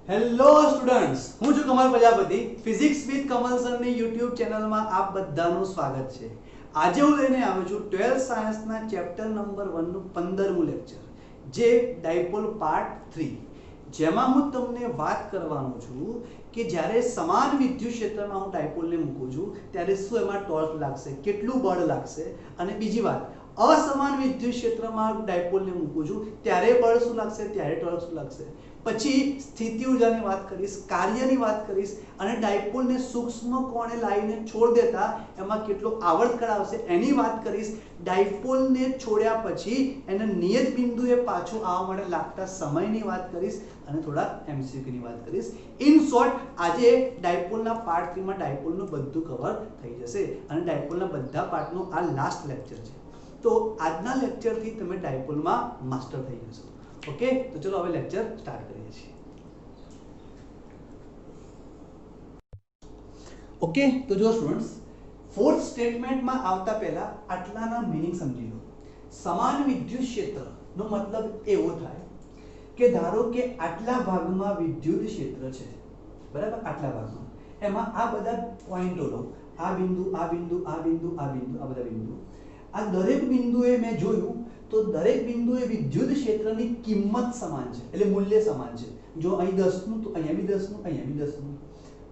Hello students, હું છું Kamal Prajapati. Physics with Kamal સરની યુટ્યુબ ચેનલમાં આપ બધાનું સ્વાગત છે. આજે હું લઈને આવ્યો છું 12th સાયન્સના ચેપ્ટર નંબર 1 નું 15મું લેક્ચર, જે ડાયપોલ પાર્ટ 3, જેમાં હું તમને વાત કરવાનો છું કે જ્યારે સમાન વિદ્યુત ક્ષેત્રમાં હું ડાયપોલને મૂકું છું ત્યારે શું એમાં ટોર્ક લાગશે, કેટલું બળ લાગશે. અને બીજી વાત, असमान विद्युत क्षेत्र में डायपोल ने मूकूं छूं त्यारे बळ शुं लागशे, त्यारे टॉर्क शुं लागशे. પછી સ્થિતિ ઊર્જાની વાત કરીશ, કાર્યની વાત કરીશ અને ડાયપોલને સૂક્ષ્મ કોણે લાવીને છોડ દેતા એમાં કેટલો આવર્તકાળ આવશે એની વાત કરીશ. ડાયપોલને છોડ્યા પછી એને નિયત બિંદુએ પાછું આવવા માટે લાગતા સમયની વાત કરીશ અને થોડા એમસીક્યુની વાત કરીશ. ઇન શોર્ટ, આજે ડાયપોલના પાર્ટ 3 માં ડાયપોલનું બધું કવર થઈ જશે અને ડાયપોલના બધા પાર્ટનો આ લાસ્ટ લેક્ચર છે. तो આજના લેક્ચરથી તમે ડાયપોલમાં માસ્ટર થઈ જશો. ઓકે, તો ચલો હવે લેક્ચર સ્ટાર્ટ કરીએ છીએ. ઓકે, તો જો સ્ટુડન્ટ્સ, ફોર્થ સ્ટેટમેન્ટમાં આવતા પહેલા આટલાના મીનિંગ સમજી લો. સમાન વિદ્યુત ક્ષેત્રનો મતલબ એવો થાય કે ધારો કે આટલા ભાગમાં વિદ્યુત ક્ષેત્ર છે, બરાબર, આટલા ભાગમાં એમાં આ બધા પોઈન્ટો લો, આ બિંદુ, આ બિંદુ, આ બિંદુ, આ બિંદુ, આ બધા બિંદુ. આ દરેક બિંદુએ મેં જોયું તો દરેક બિંદુએ વિદ્યુત ક્ષેત્રની કિંમત સમાન છે, એટલે મૂલ્ય સમાન છે. જો અહીં 10 નું તો અહીંયા બી 10 નું, અહીંયા બી 10 નું.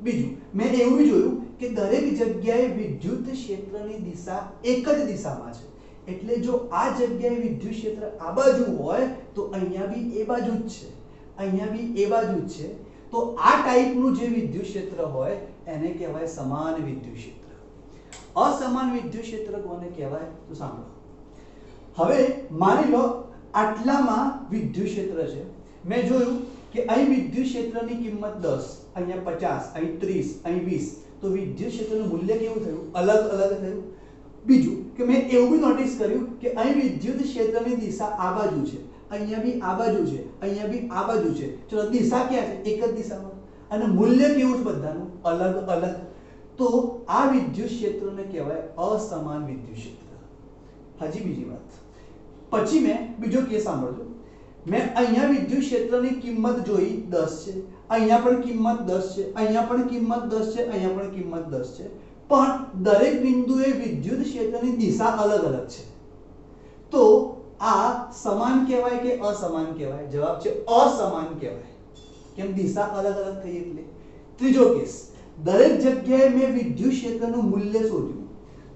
બીજું, મેં એવું જોયું કે દરેક જગ્યાએ વિદ્યુત ક્ષેત્રની દિશા એક જ દિશામાં છે, એટલે જો આ જગ્યાએ વિદ્યુત ક્ષેત્ર આ બાજુ હોય તો અહીંયા બી એ બાજુ જ છે, અહીંયા બી એ બાજુ જ છે. તો આ ટાઈપનું જે વિદ્યુત ક્ષેત્ર હોય એને કહેવાય સમાન વિદ્યુત ક્ષેત્ર. असमान विद्युत क्षेत्र कोने कहेवाय तो सांभळो. હવે માની લો આટલામાં વિદ્યુત ક્ષેત્ર છે. મેં જોયું કે અહીં વિદ્યુત ક્ષેત્રની કિંમત 10, અહીંયા 50, અહીં 30, અહીં 20. તો વિદ્યુત ક્ષેત્રનું મૂલ્ય કેવું થયું? અલગ અલગ થયું. બીજું કે મેં એવું બી નોટિસ કર્યું કે અહીં વિદ્યુત ક્ષેત્રની દિશા આ બાજુ છે, અહીંયા બી આ બાજુ છે, અહીંયા બી આ બાજુ છે. ચલો, દિશા ક્યાં છે? એક જ દિશામાં. અને મૂલ્ય કેવું છે બધાનું? અલગ અલગ. तो आ विद्युत क्षेत्र ने कहेवाय असमान विद्युत क्षेत्र. हजी बीजी बात, પછી મેં બીજો કેસ સાંભળજો. મેં અહીંયા વિદ્યુત ક્ષેત્રની કિંમત જોઈ 10 છે, અહીંયા પણ કિંમત 10 છે, અહીંયા પણ કિંમત 10 છે, અહીંયા પણ કિંમત 10 છે, પણ દરેક બિંદુએ વિદ્યુત ક્ષેત્રની દિશા અલગ અલગ છે. તો આ સમાન કહેવાય કે અસમાન કહેવાય? જવાબ છે અસમાન કહેવાય. કેમ? દિશા અલગ અલગ થઈ એટલે. ત્રીજો કેસ, દરેક જગ્યાએ મેં વિદ્યુત ક્ષેત્રનું મૂલ્ય શોધ્યું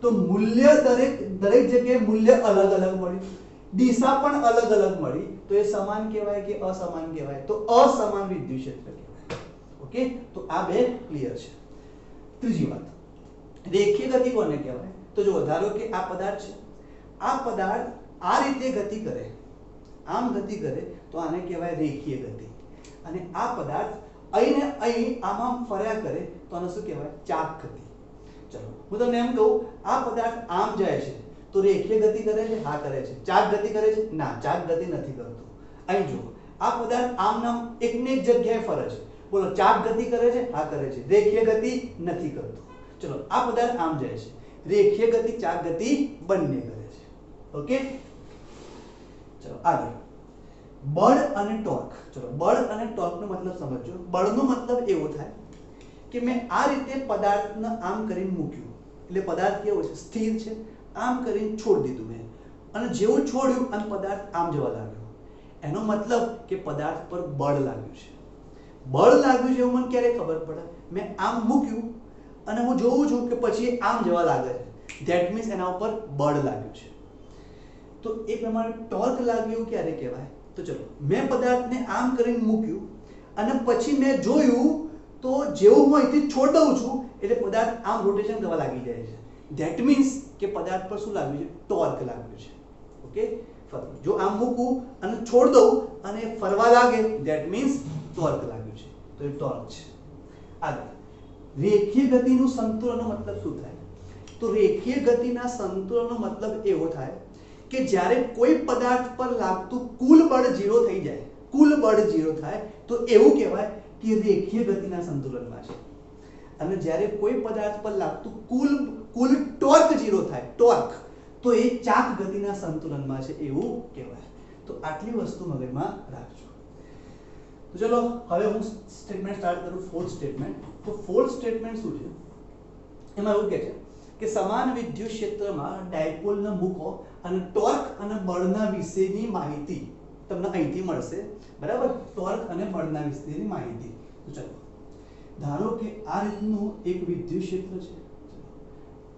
તો મૂલ્ય દરેક જગ્યાએ મૂલ્ય અલગ અલગ મળ્યું, દિશા પણ અલગ અલગ મળી. તો એ સમાન કહેવાય કે અસમાન કહેવાય? તો અસમાન વિદ્યુત ક્ષેત્ર કહેવાય. ઓકે, તો આ બે ક્લિયર છે. ત્રીજી વાત, રેખીય ગતિ કોને કહેવાય? તો જો ધારો કે આ પદાર્થ છે, આ પદાર્થ આ રીતે ગતિ કરે, આમ ગતિ કરે તો આને કહેવાય રેખીય ગતિ. અને આ પદાર્થ અહીં ને અહીં આમ આમ ફર્યા કરે તો આને શું કહેવાય? ચાપ ગતિ. ચલો, હું તમને એમ કહું, આ પદાર્થ આમ જાય છે તો રેખીય ગતિ કરે છે? હા, કરે છે. ચાપ ગતિ કરે છે? ના, ચાપ ગતિ નથી કરતો. અહીં જુઓ, આ પદાર્થ આમ નામ એકને એક જગ્યાએ ફરે છે. બોલો, ચાપ ગતિ કરે છે? હા, કરે છે. રેખીય ગતિ નથી કરતો. ચલો, આ પદાર્થ આમ જાય છે, રેખીય ગતિ, ચાપ ગતિ બંને કરે છે. ઓકે, ચલો આગળ. બળ અને ટોર્ક. ચલો, બળ અને ટોર્કનો મતલબ સમજો. બળનો મતલબ એવો થાય કે મેં આ રીતે પદાર્થને આમ કરીને મૂક્યું, એટલે પદાર્થ કેવો છે? સ્થિર છે. આમ કરીને છોડ દીધું મેં, અને જેવું છોડ્યું અને પદાર્થ આમ જવા લાગ્યો. એનો મતલબ કે પદાર્થ પર બળ લાગ્યું છે. બળ લાગ્યું છે એવું મને ક્યારે ખબર પડે? મેં આમ મૂક્યું અને હું જોઉં છું કે પછી આમ જવા લાગે છે. ધેટ મીન્સ એના ઉપર બળ લાગ્યું છે. તો એ પ્રમાણે ટોર્ક લાગ્યું ક્યારે કહેવાય? તો ચલો, મેં પદાર્થને આમ કરીને મૂક્યું અને પછી મેં જોયું તો જેવું હું અહીંથી છોડ દઉં છું એટલે પદાર્થ આમ રોટેશન થવા લાગી જાય છે. ધેટ મીન્સ કે પદાર્થ પર શું લાગ્યું છે? ટોર્ક લાગ્યું છે. ઓકે, જો આમ મૂકું અને છોડ દઉં અને ફરવા લાગે, ધેટ મીન્સ ટોર્ક લાગ્યું છે. તો એ ટોર્ક છે. આગળ, રેખીય ગતિનું સંતુલનનો મતલબ શું થાય? તો રેખીય ગતિના સંતુલનનો મતલબ એવો થાય કે જ્યારે કોઈ પદાર્થ પર લાગતું કુલ બળ 0 થઈ જાય, કુલ બળ 0 થાય તો એવું કહેવાય કે રેખીય ગતિના સંતુલનમાં છે. અને જ્યારે કોઈ પદાર્થ પર લાગતું કુલ ટોર્ક 0 થાય, ટોર્ક, તો એ ચાપ ગતિના સંતુલનમાં છે એવું કહેવાય. તો આટલી વસ્તુ મગજમાં રાખજો. તો ચલો હવે હું સ્ટેટમેન્ટ સ્ટાર્ટ કરું ફોર્થ સ્ટેટમેન્ટ તો ફોર્થ સ્ટેટમેન્ટ શું છે એમાં એવું કહે છે કે સમાન વિદ્યુત ક્ષેત્રમાં ડાયપોલને મૂકો અને ટોર્ક અને બળના વિશેની માહિતી તમને અહીંથી મળશે બરાબર ટોર્ક અને બળના વિશેની માહિતી તો ચલો ધારો કે આ રીતનું એક વિદ્યુત ક્ષેત્ર છે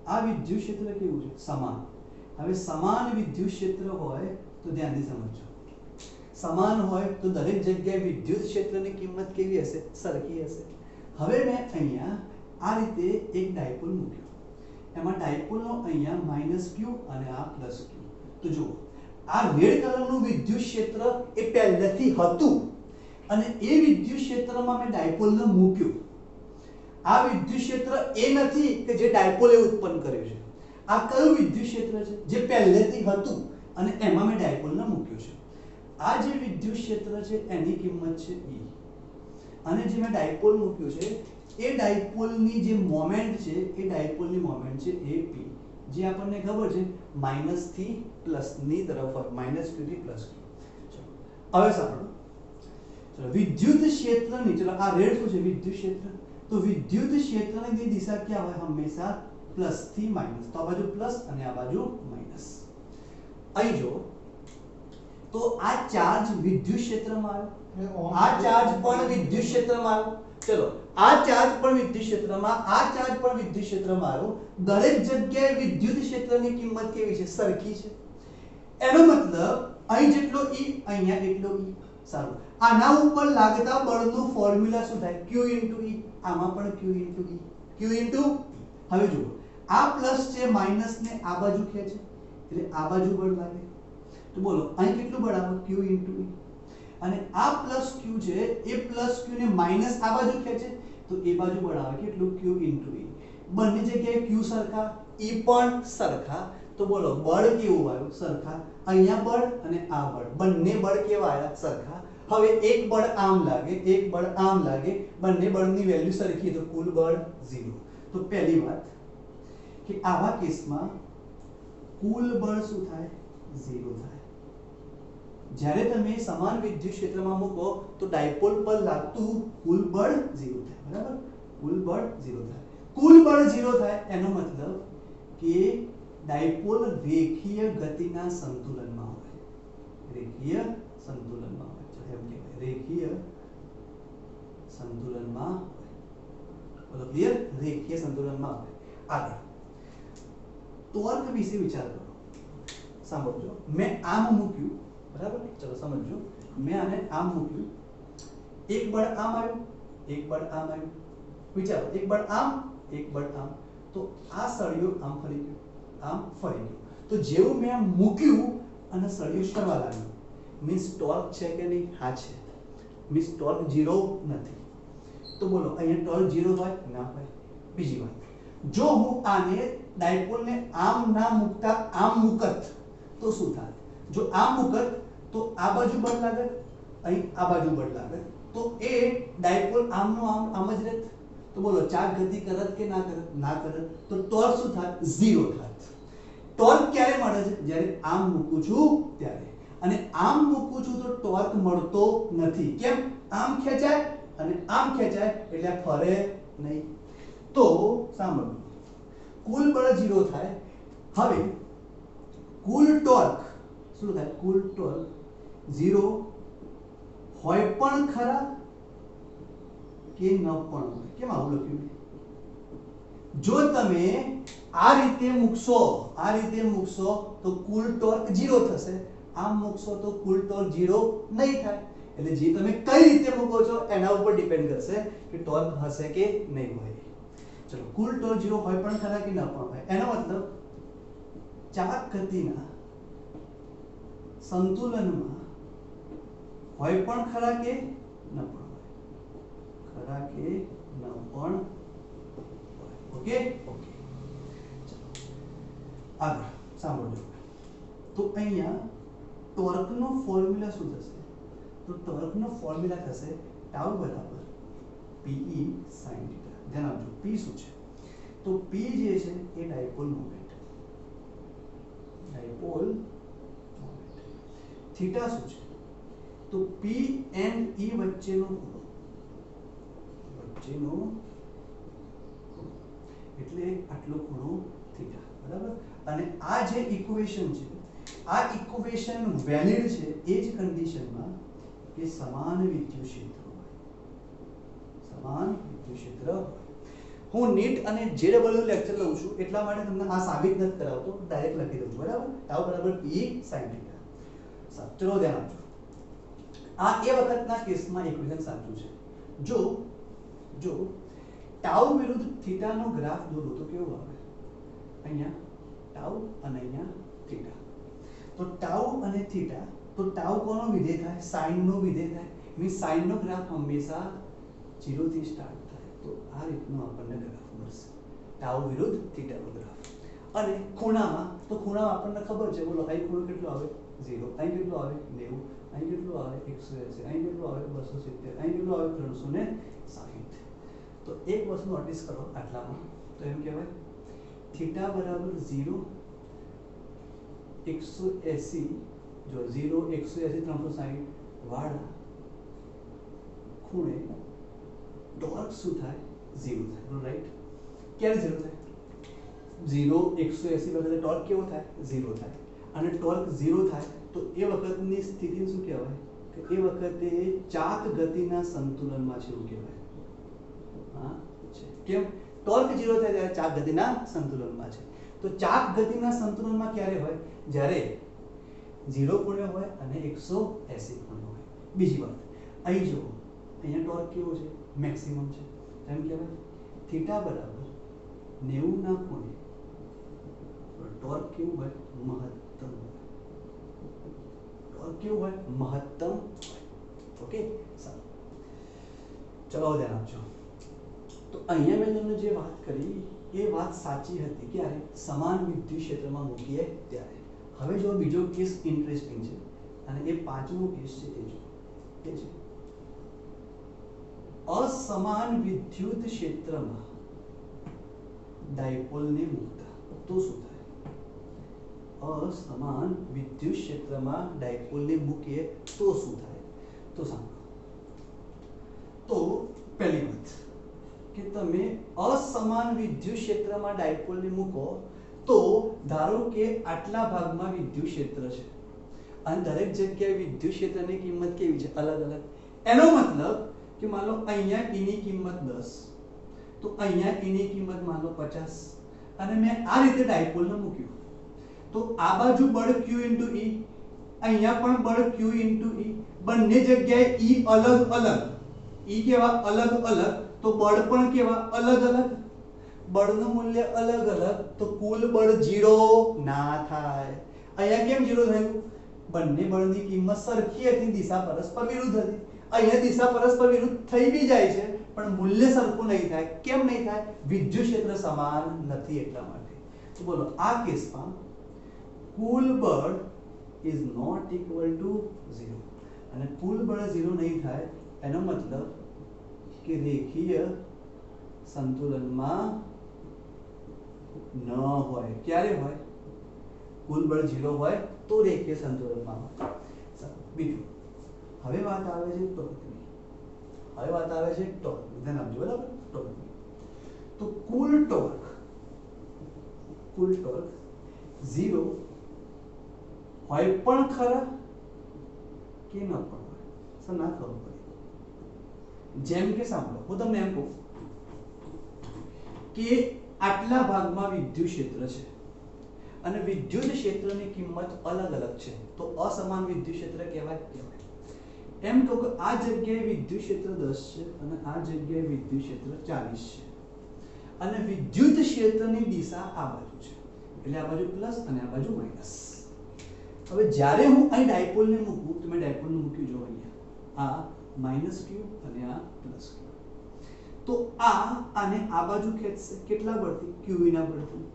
આ વિદ્યુત ક્ષેત્ર કેવું છે સમાન હવે સમાન વિદ્યુત ક્ષેત્ર હોય તો ધ્યાનથી સમજો સમાન હોય તો દરેક જગ્યાએ વિદ્યુત ક્ષેત્રની કિંમત કેવી હશે સરખી હશે હવે મેં અહીંયા આ રીતે એક ડાયપોલ મૂક્યો એમાં ડાયપોલનો અહીંયા -q અને આ +q તો જુઓ આ રેડ કલરનું વિદ્યુત ક્ષેત્ર એ પહેલેથી હતું અને એ વિદ્યુત ક્ષેત્રમાં મેં ડાયપોલને મૂક્યું આ વિદ્યુત ક્ષેત્ર એ નથી કે જે ડાયપોલે ઉત્પન્ન કર્યું છે આ કયું વિદ્યુત ક્ષેત્ર છે જે પહેલેથી હતું અને એમાં મેં ડાયપોલને મૂક્યું છે આ જે વિદ્યુત ક્ષેત્ર છે એની કિંમત છે E અને જે મેં ડાયપોલ મૂક્યું છે એ ડાયપોલની જે મોમેન્ટ છે એ ડાયપોલની મોમેન્ટ છે AP જે આપણને ખબર છે માઈનસ થી પ્લસ ની તરફ હોય -q થી +q ચલો હવે સાંભળો ચલો વિદ્યુત ક્ષેત્રની ચલો આ રેડ શું છે વિદ્યુત ક્ષેત્ર તો વિદ્યુત ક્ષેત્રની દિશા ક્યાં હોય હંમેશા પ્લસ થી માઈનસ તો આ બાજુ પ્લસ અને આ બાજુ માઈનસ અહીં જો તો આ ચાર્જ વિદ્યુત ક્ષેત્રમાં આવ્યો આ ચાર્જ પણ વિદ્યુત ક્ષેત્રમાં આવ્યો ચલો આ ચાર્જ પણ વિદ્યુત ક્ષેત્રમાં આ ચાર્જ પણ વિદ્યુત ક્ષેત્રમાં આવ્યો દરેક જગ્યાએ વિદ્યુત ક્ષેત્રની કિંમત કેવી છે સરખી છે એનો મતલબ અહીં જેટલો E અહીંયા એટલો E સારું આના ઉપર લાગતા બળનું ફોર્મ્યુલા શું થાય Q E આમાં પણ Q E હવે જુઓ આ પ્લસ છે માઈનસ ને આ બાજુ ખેંચે એટલે આ બાજુ બળ લાગે તો બોલો અહીં કેટલું બળ આવે Q E અને આ પ્લસ Q છે એ પ્લસ Q ને માઈનસ આ બાજુ ખેંચે તો એ બાજુ બળ આવે કેટલું Q E બંને જગ્યાએ Q સરખા E પણ સરખા તો બોલો બળ કેવું આવ્યું સરખા અહીંયા બળ અને આ બળ બંને બળ કેવા આવ્યા સરખા હવે એક બળ આમ લાગે એક બળ આમ લાગે બંને બળની વેલ્યુ સરખી તો કુલ બળ 0 તો પહેલી વાત કે આવા કેસમાં કુલ બળ શું થાય 0 થાય જ્યારે તમે સમાન વિદ્યુત ક્ષેત્રમાં મૂકો તો ડાયપોલ પર લાગતું કુલ બળ 0 થાય બરાબર કુલ બળ 0 થાય કુલ બળ 0 થાય એનો મતલબ કે ડાયપોલ રેખીય ગતિના સંતુલનમાં હોય રેખીય સંતુલનમાં હોય એમ કહેવાય રેખીય સંતુલનમાં હોય બોલો ક્લિયર રેખીય સંતુલનમાં હોય આગળ ટોર્ક વિશે વિચાર કરો સાંભળજો મેં આમ મૂક્યું બરાબર ચલો સમજો મેં આને આમ મૂક્યું એક બળ આમ આવ્યું એક બળ આમ આવ્યું વિચારો એક બળ આમ એક બળ આમ તો આ સળિયો આમ ફરી ગયો આમ ફરી ગયો તો જેવું મેં આમ મૂક્યું અને સળિયો ફરવા લાગ્યો મીન્સ ટોર્ક છે કે નહીં હા છે મીન્સ ટોર્ક 0 નથી તો બોલો અહીંયા ટોર્ક 0 હોય ના હોય બીજી વાત જો હું આને ડાયપોલને આમ ના મૂકતા આમ મૂકત તો શું થાય જો આમ મૂકત તો આ બાજુ બળ લાગે અહીં આ બાજુ બળ લાગે તો એ ડાયપોલ આમનો આમ જ રહેત તો બોલો ચાર્જ ગતિ કરત કે ના કરત તો ટોર્ક શું થાય 0 થાય ટોર્ક ક્યારે મળે છે જ્યારે આમ મૂકું છું ત્યારે અને આમ મૂકું છું તો ટોર્ક મળતો નથી કેમ આમ ખેંચાય અને આમ ખેંચાય એટલે ફરે નહીં તો સાંભળો કુલ બળ 0 થાય હવે કુલ ટોર્ક શું થાય કુલ ટોર્ક 0 હોય પણ ખરા કે ન પણ હોય કેમ આવું લખ્યું જો તમે આ રીતે મૂકશો તો કુલ ટોર્ક 0 થશે આમ મૂકશો તો કુલ ટોર્ક 0 નહીં થાય એટલે જે તમે કઈ રીતે મૂકો છો એના ઉપર ડિપેન્ડ કરશે કે ટોર્ક હશે કે નહીં હોય ચલો કુલ ટોર્ક 0 હોય પણ ખરા કે ન પણ હોય એનો મતલબ ચાક ગતિના સંતુલનમાં હોય પણ ખરા કે ન પણ હોય ખરા કે ન પણ ઓકે ઓકે આગળ સાંભળજો તો અહીંયા ટોર્કનો ફોર્મ્યુલા શું થશે તો ટોર્કનો ફોર્મ્યુલા થશે ટાઉ બરાબર PE sin θ ધ્યાન આપજો P શું છે તો P જે છે એ ડાયપોલ મોમેન્ટ થીટા શું છે તો P and E વચ્ચેનો એટલે આટલો ખૂણો થીટા, બરાબર. અને આ જે ઇક્વેશન છે, આ ઇક્વેશન વેલિડ છે એ જ કન્ડિશનમાં કે સમાન વિદ્યુત ક્ષેત્ર હોય. હું નીટ અને જેડબલ્યુ લેક્ચર લઉં છું એટલા માટે તમને આ સાબિત નથી કરાવતો, ડાયરેક્ટ લખી દઉં છું, બરાબર. ટાઉ બરાબર P sin થીટા. ચલો ધ્યાન આપજો. આ એ વખતના કેસમાં ઇક્વેશન સાચું છે. જો ટાઉ વિરુદ્ધ થીટાનો ગ્રાફ દોરો તો કેવો આવે? અહીંયા ટાઉ અને અહીંયા થીટા. તો ટાઉ અને થીટા, તો ટાઉ કોનો વિધેય થાય? સાઇન નો વિધેય થાય. મીન્સ સાઇન નો ગ્રાફ હંમેશા 0 થી સ્ટાર્ટ થાય. તો આ રીતનો આપણને ગ્રાફ મળશે, ટાઉ વિરુદ્ધ થીટાનો ગ્રાફ. અને ખૂણામાં, તો ખૂણામાં આપણને ખબર છે, બોલો અહીં ખૂણો કેટલો આવે? 0. અહીં કેટલો આવે? 90. અહીં કેટલો આવે? 180. અહીં કેટલો આવે? 270. અહીં કેટલો આવે? 360. તો એક વસ્તુ નોટિસ કરો આટલામાં, તો એમ કહેવાય થીટા બરાબર 0 180, જો 0 180 360 વાળા ખૂણે ટોર્ક શું થાય? 0 થાય, રાઈટ? ક્યારે 0 થાય? 0 180 વખતે ટોર્ક કેવો થાય? 0 થાય. અને ટોર્ક 0 થાય તો એ વખતની સ્થિતિ શું કહેવાય? કે એ વખતે ચાક ગતિના સંતુલનમાં છે એવું કહેવાય. હા છે. કેમ? ટોર્ક 0 થાય ત્યારે ચાક ગતિના સંતુલનમાં છે. તો ચાક ગતિના સંતુલનમાં ક્યારે હોય? જ્યારે 0 ખૂણે હોય અને 180 ખૂણે હોય. બીજી વાત, અહીં જુઓ, અહીંયા ટોર્ક કેવો છે? મેક્સિમમ છે. એમ કહેવાય થીટા બરાબર 90 ના ખૂણે ટોર્ક કેવું હોય? મહત્તમ હોય. ટોર્ક કેવું હોય? મહત્તમ હોય. ઓકે, સારું. ચલો ધ્યાન આપજો. તો અહીંયા મેં તમને જે વાત કરી એ વાત સાચી હતી. ક્યારે? સમાન વિદ્યુત ક્ષેત્રમાં મૂકીએ ત્યારે. હવે જો બીજો કેસ ઇન્ટરેસ્ટિંગ છે, અને એ પાંચમો કેસ છે એ જો, એ છે અસમાન વિદ્યુત ક્ષેત્રમાં ડાયપોલને મૂકતા. તો શું થાય? અસમાન વિદ્યુત ક્ષેત્રમાં ડાયપોલને મૂકીએ તો શું થાય? તો સાંભળો. તો પહેલી વાત કે તમે અસમાન વિદ્યુત ક્ષેત્રમાં ડાયપોલને મૂકો તો ધારો કે આટલા ભાગમાં વિદ્યુત ક્ષેત્ર છે અને દરેક જગ્યાએ વિદ્યુત ક્ષેત્રની કિંમત કેવી છે? અલગ અલગ. એનો મતલબ કે માનો અહીંયા E ની કિંમત 10, તો અહીંયા E ની કિંમત માનો 50, અને મેં આ રીતે ડાયપોલને મૂક્યું તો આ બાજુ બળ Q * E, અહીંયા પણ બળ Q * E, બંને જગ્યાએ E અલગ અલગ. E કેવા? અલગ અલગ. તો બળ પણ કેવા? અલગ અલગ. બળનું મૂલ્ય અલગ અલગ, તો કુલ બળ 0 ના થાય. અહીંયા કેમ 0 થયું? બંને બળની કિંમત સરખી હતી, દિશા પરસ્પર વિરુદ્ધ હતી. અહીંયા દિશા પરસ્પર વિરુદ્ધ થઈ બી જાય છે પણ મૂલ્ય સરખું નહીં થાય. કેમ નહીં થાય? વિદ્યુત ક્ષેત્ર સમાન નથી એટલા માટે. તો બોલો આ કેસમાં કુલ બળ ઇઝ નોટ ઇક્વલ ટુ 0. અને કુલ બળ 0 નહીં થાય એનો મતલબ કે રેખીય સંતુલનમાં ન હોય. ક્યારે હોય? કુલ બળ 0 હોય તો રેખીય સંતુલનમાં હોય. બીજું, હવે વાત આવે છે ટોર્કની. ધ્યાન આપજો, બરાબર? ટોર્કની. તો કુલ ટોર્ક 0 હોય પણ ખરા કે ન પણ હોય? સર ના ખબર પડે. જેમ કે સાંભળો, હું તમને એમ કહું કે આટલા ભાગમાં વિદ્યુત ક્ષેત્ર છે અને વિદ્યુત ક્ષેત્રની કિંમત અલગ અલગ છે, તો અસમાન વિદ્યુત ક્ષેત્ર કહેવાય. એમ કહો કે આ જગ્યાએ વિદ્યુત ક્ષેત્ર 10 છે અને આ જગ્યાએ વિદ્યુત ક્ષેત્ર 40 છે અને વિદ્યુત ક્ષેત્રની દિશા આ બાજુ છે, એટલે આ બાજુ પ્લસ અને આ બાજુ માઈનસ. હવે જ્યારે હું અહીં ડાયપોલને મૂકું, તો મેં ડાયપોલને મૂક્યું જો અહીંયા, આ -q અને આ +q. તો આને આ બાજુ ખેંચશે કેટલા બળથી? q ના બળથી.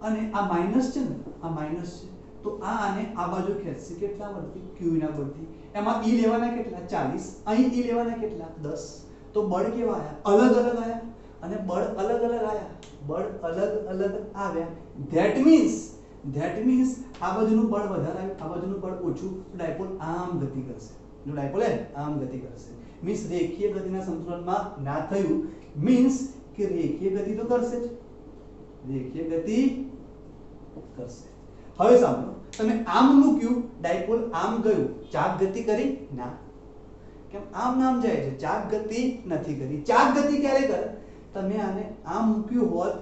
અને આ માઈનસ છે ને, આ માઈનસ છે, તો આને આ બાજુ ખેંચશે કેટલા બળથી? q ના બળથી. એમાં e લેવાના કેટલા? 40. અહીં e લેવાના કેટલા? 10. તો બળ કેવા આયા? અલગ અલગ આયા. અને બળ અલગ અલગ આયા, બળ અલગ અલગ આવ્યા. ધેટ મીન્સ આ બાજુનું બળ વધારે આવ્યું, આ બાજુનું બળ ઓછું, ડાયપોલ આમ ગતિ કરશે. जो डायपोल है आम गति करशे मीन्स रेखीय गतिना संतुलનમાં ના થયું मीन्स કે રેખીય ગતિ તો કરશે જ રેખીય ગતિ કરશે હવે સાંભળો તમે આમ મૂક્યું ડાયપોલ આમ ગયું ચાક ગતિ કરી ના કેમ આમ નામ જાય છે ચાક ગતિ નથી કરી ચાક ગતિ ક્યારે કરે તમે આને આમ મૂક્યું હોત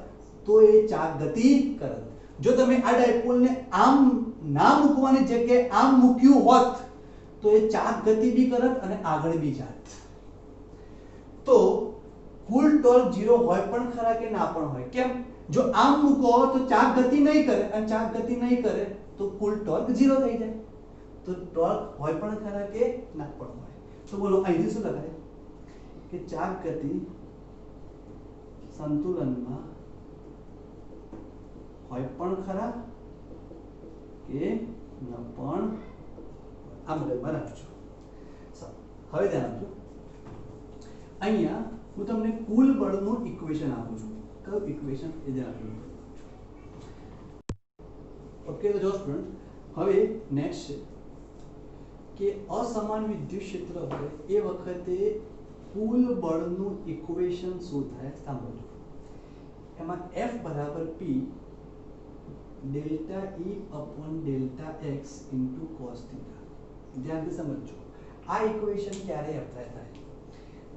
તો એ ચાક ગતિ કરત જો તમે આ ડાયપોલ ને આમ ના મૂકવાની જગ્યાએ આમ મૂક્યું હોત તો એ ચાક ગતિ બી કરત અને આગળ બી જાત તો કુલ ટોર્ક 0 હોય પણ ખરા કે ના પણ હોય કેમ જો આમ મૂકો તો ચાક ગતિ નહીં કરે અને ચાક ગતિ નહીં કરે તો કુલ ટોર્ક 0 થઈ જાય તો ટોર્ક હોય પણ ખરા કે ના પણ હોય તો બોલો અહીંથી શું લખાય કે ચાક ગતિ સંતુલનમાં હોય પણ ખરા કે ન પણ આ મગજમાં રાખજો હવે ધ્યાન આપજો અહીંયા હું તમને કુલ બળનું ઇક્વેશન આપું છું કયું ઇક્વેશન એ ધ્યાન આપજો ઓકે તો જો સ્ટુડન્ટ હવે નેક્સ્ટ છે કે અસમાન વિદ્યુત ક્ષેત્ર હોય એ વખતે કુલ બળનું ઇક્વેશન શું થાય સાંભળજો એમાં F બરાબર P delta E upon delta X into cos theta ध्यान से समझो आ इक्वेशन क्यारे एप्लाय थाय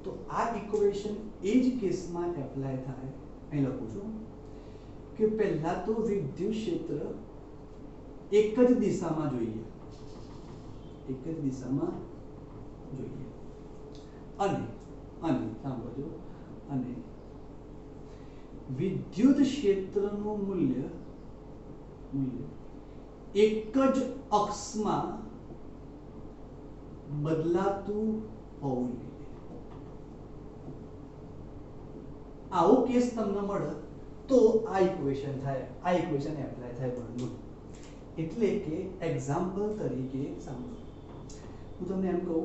तो आ इक्वेशन ए ज केस में एप्लाय थाय અહીં લખું છું કે પહેલા તો વિદ્યુત ક્ષેત્ર એક જ દિશામાં જોઈએ અને સાંભળજો અને વિદ્યુત ક્ષેત્રનું મૂલ્ય एक ज अक्ष में बदलातु होवुं जोईए आवो केस तमने मळे तो आ इक्वेशन थाय आ इक्वेशन एप्लाय थाय बळનું એટલે કે एग्जांपल तरीके સાંભળો હું તમને એમ કહું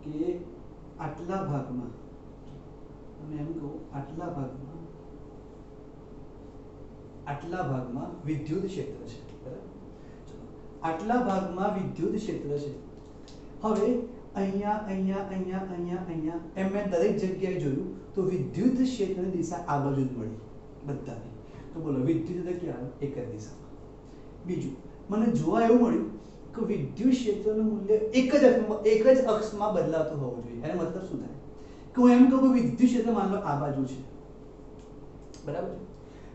કે આટલા ભાગમાં આટલા ભાગમાં વિદ્યુત ક્ષેત્ર છે બરાબર ચલો આટલા ભાગમાં વિદ્યુત ક્ષેત્ર છે હવે અહીંયા એમ મેં દરેક જગ્યાએ જોયું તો વિદ્યુત ક્ષેત્રની દિશા આ બાજુ જ મળી બધાની તો બોલો વિદ્યુત ક્ષેત્ર ક્યાં એક જ દિશામાં બીજું મને જોવા એવું મળ્યું કે વિદ્યુત ક્ષેત્રનું મૂલ્ય એક જ અક્ષમાં બદલાતું હોવું જોઈએ એનો મતલબ શું થાય કે હું એમ કહું કે વિદ્યુત ક્ષેત્ર માન લો આ બાજુ છે બરાબર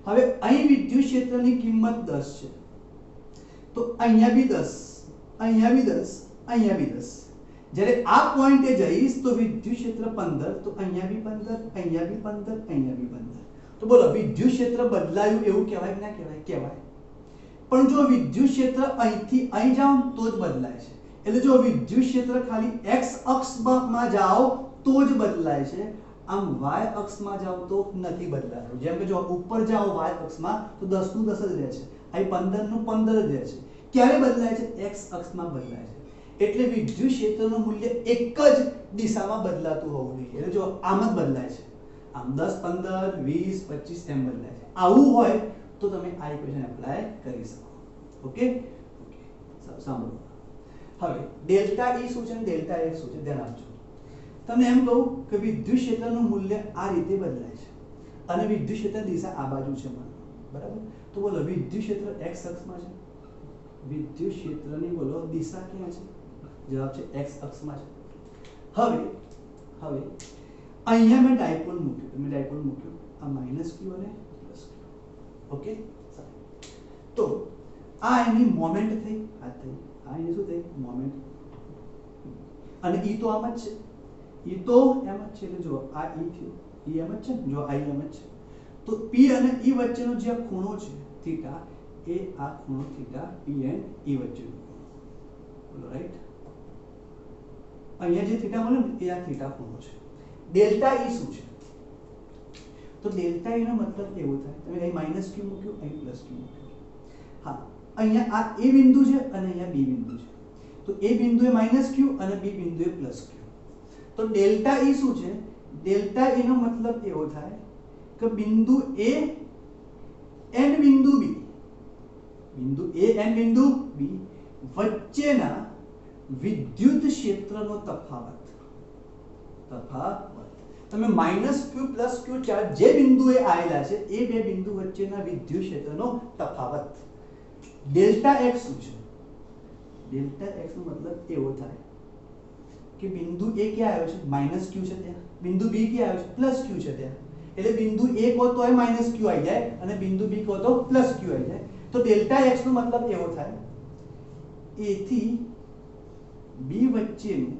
હવે અહીં વિદ્યુત ક્ષેત્રની કિંમત 10 છે તો અહીંયા બી 10 અહીંયા બી 10 અહીંયા બી 10 જ્યારે આ પોઈન્ટે જઈશ તો વિદ્યુત ક્ષેત્ર 15 તો અહીંયા બી 15 અહીંયા બી 15 અહીંયા બી 15 તો બોલો વિદ્યુત ક્ષેત્ર બદલાયું એવું કહેવાય કે ના કહેવાય કહેવાય પણ જો વિદ્યુત ક્ષેત્ર અહીંથી અહીં જાઓ તો જ બદલાય છે એટલે જો વિદ્યુત ક્ષેત્ર ખાલી x અક્ષમાં જાઓ તો જ બદલાય છે આમ y અક્ષમાં જાવ તો નથી બદલાતું જેમ કે જો ઉપર જાઓ y અક્ષમાં તો 10 નું 10 જ રહે છે અહીં 15 નું 15 જ રહે છે ક્યારે બદલાય છે x અક્ષમાં બદલાય છે એટલે વિદ્યુત ક્ષેત્રનું મૂલ્ય એક જ દિશામાં બદલાતું હોવું જોઈએ એટલે જો આમ જ બદલાય છે આમ 10 15 20 25 એમ બદલાય છે આવું હોય તો તમે આ ઇક્વેશન એપ્લાય કરી શકો ઓકે સાંભળો હવે ડેલ્ટા E શું છે અને ડેલ્ટા X શું છે ધ્યાન આપજો તમને એમ કહું કે વિદ્યુત ક્ષેત્રનું મૂલ્ય આ રીતે બદલાય છે અને વિદ્યુત ક્ષેત્રની દિશા આ બાજુ છે બરાબર તો બોલો વિદ્યુત ક્ષેત્ર x અક્ષમાં છે વિદ્યુત ક્ષેત્રની બોલો દિશા ક્યાં છે જવાબ છે x અક્ષમાં છે હવે અહીંયા મેં ડાયપોલ મૂક્યું આ -q અને +q ઓકે તો આ એની મોમેન્ટ થઈ આ એની શું થઈ મોમેન્ટ અને E તો આમ જ છે E તો એમ જ છે એટલે જો આ E થયો E એમ જ છે જો I એમ જ છે તો P અને E વચ્ચેનો જે ખૂણો છે થીટા એ આ ખૂણો થીટા P and E વચ્ચેનો બોલો રાઈટ અહીંયા જે થીટા મળે ને એ આ થીટા ખૂણો છે ડેલ્ટા E શું છે તો ડેલ્ટા E નો મતલબ એવો થાય તમે અહીં -q મૂક્યું અહીં +q મૂક્યું હા અહીંયા આ A બિંદુ છે અને અહીંયા B બિંદુ છે તો A બિંદુએ -q અને B બિંદુએ +q તો ડેલ્ટા E શું છે ડેલ્ટા E નો મતલબ એવો થાય કે બિંદુ A and બિંદુ B બિંદુ A and બિંદુ B વચ્ચેના વિદ્યુત ક્ષેત્રનો તફાવત તમે -q + q ચાર્જ જે બિંદુએ આવેલા છે એ બે બિંદુ વચ્ચેના વિદ્યુત ક્ષેત્રનો તફાવત ડેલ્ટા x શું છે? ડેલ્ટા x નો મતલબ એવો થાય કે બિંદુ a ક્યાં આવ્યો છે -q છે ત્યાં, બિંદુ b ક્યાં આવ્યો છે +q છે ત્યાં, એટલે બિંદુ a કહો તોય -q આવી જાય અને બિંદુ b કહો તો +q આવી જાય. તો ડેલ્ટા x નો મતલબ એવો થાય a થી b વચ્ચેનું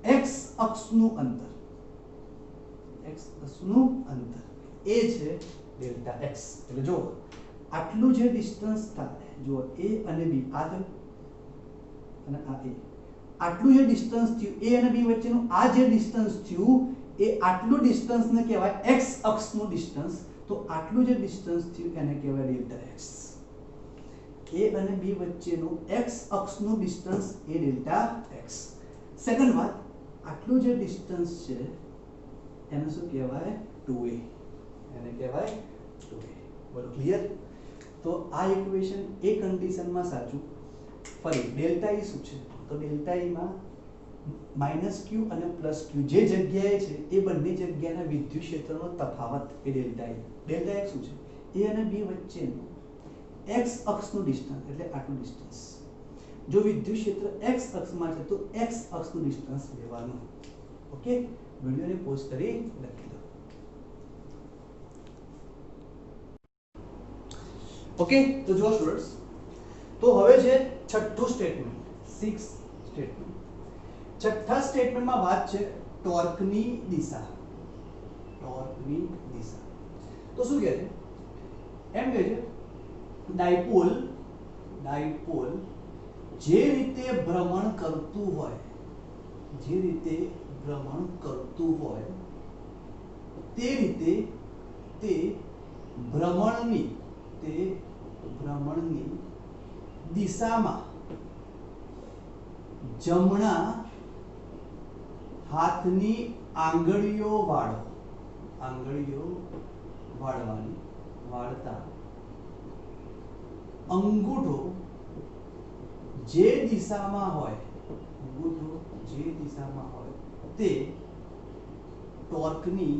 x અક્ષનું અંતર, એ છે ડેલ્ટા x. એટલે જો આટલું જે ડિસ્ટન્સ થાય, જો a અને b આ થયું અને આ a, આટલું જે ડિસ્ટન્સ થયું a અને b વચ્ચેનું આ જે ડિસ્ટન્સ થયું એ આટલું ડિસ્ટન્સને કહેવાય x અક્ષનું ડિસ્ટન્સ. તો આટલું જે ડિસ્ટન્સ થયું એને કહેવાય ડેલ્ટા x. a અને b વચ્ચેનું x અક્ષનું ડિસ્ટન્સ એ ડેલ્ટા x. સેકન્ડ વાત, આટલું જે ડિસ્ટન્સ છે એને શું કહેવાય 2a, એને કહેવાય 2a. બોલો ક્લિયર? તો આ ઇક્વેશન એ કન્ડિશનમાં સાચું. ફરી ડેલ્ટા e શું છે? તો ડેલ્ટા e માં -q અને +q જે જગ્યાએ છે એ બંને જગ્યાના વિદ્યુત ક્ષેત્રનો તફાવત એ ડેલ્ટા e. ડેલ્ટા x શું છે? a અને b વચ્ચેનું x અક્ષનું ડિસ્ટન્સ, એટલે આટલું ડિસ્ટન્સ. જો વિદ્યુત ક્ષેત્ર x અક્ષમાં છે તો x અક્ષનું ડિસ્ટન્સ લેવાનું. ઓકે, વિડિયોને પોઝ કરી લખી દો. ઓકે, તો જો સ્ટુડન્ટ્સ, તો હવે છે છઠ્ઠું સ્ટેટમેન્ટ, 6th સ્ટેટમેન્ટ. છઠ્ઠા સ્ટેટમેન્ટમાં વાત છે ટોર્કની દિશા. ટોર્કની દિશા તો શું કહે છે? એમ કહે છે ડાયપોલ જે રીતે ભ્રમણ કરતું હોય તે રીતે તે ભ્રમણની દિશામાં જમણા હાથની આંગળીઓ વાળતા અંગૂઠો જે દિશામાં હોય તે ટોર્કની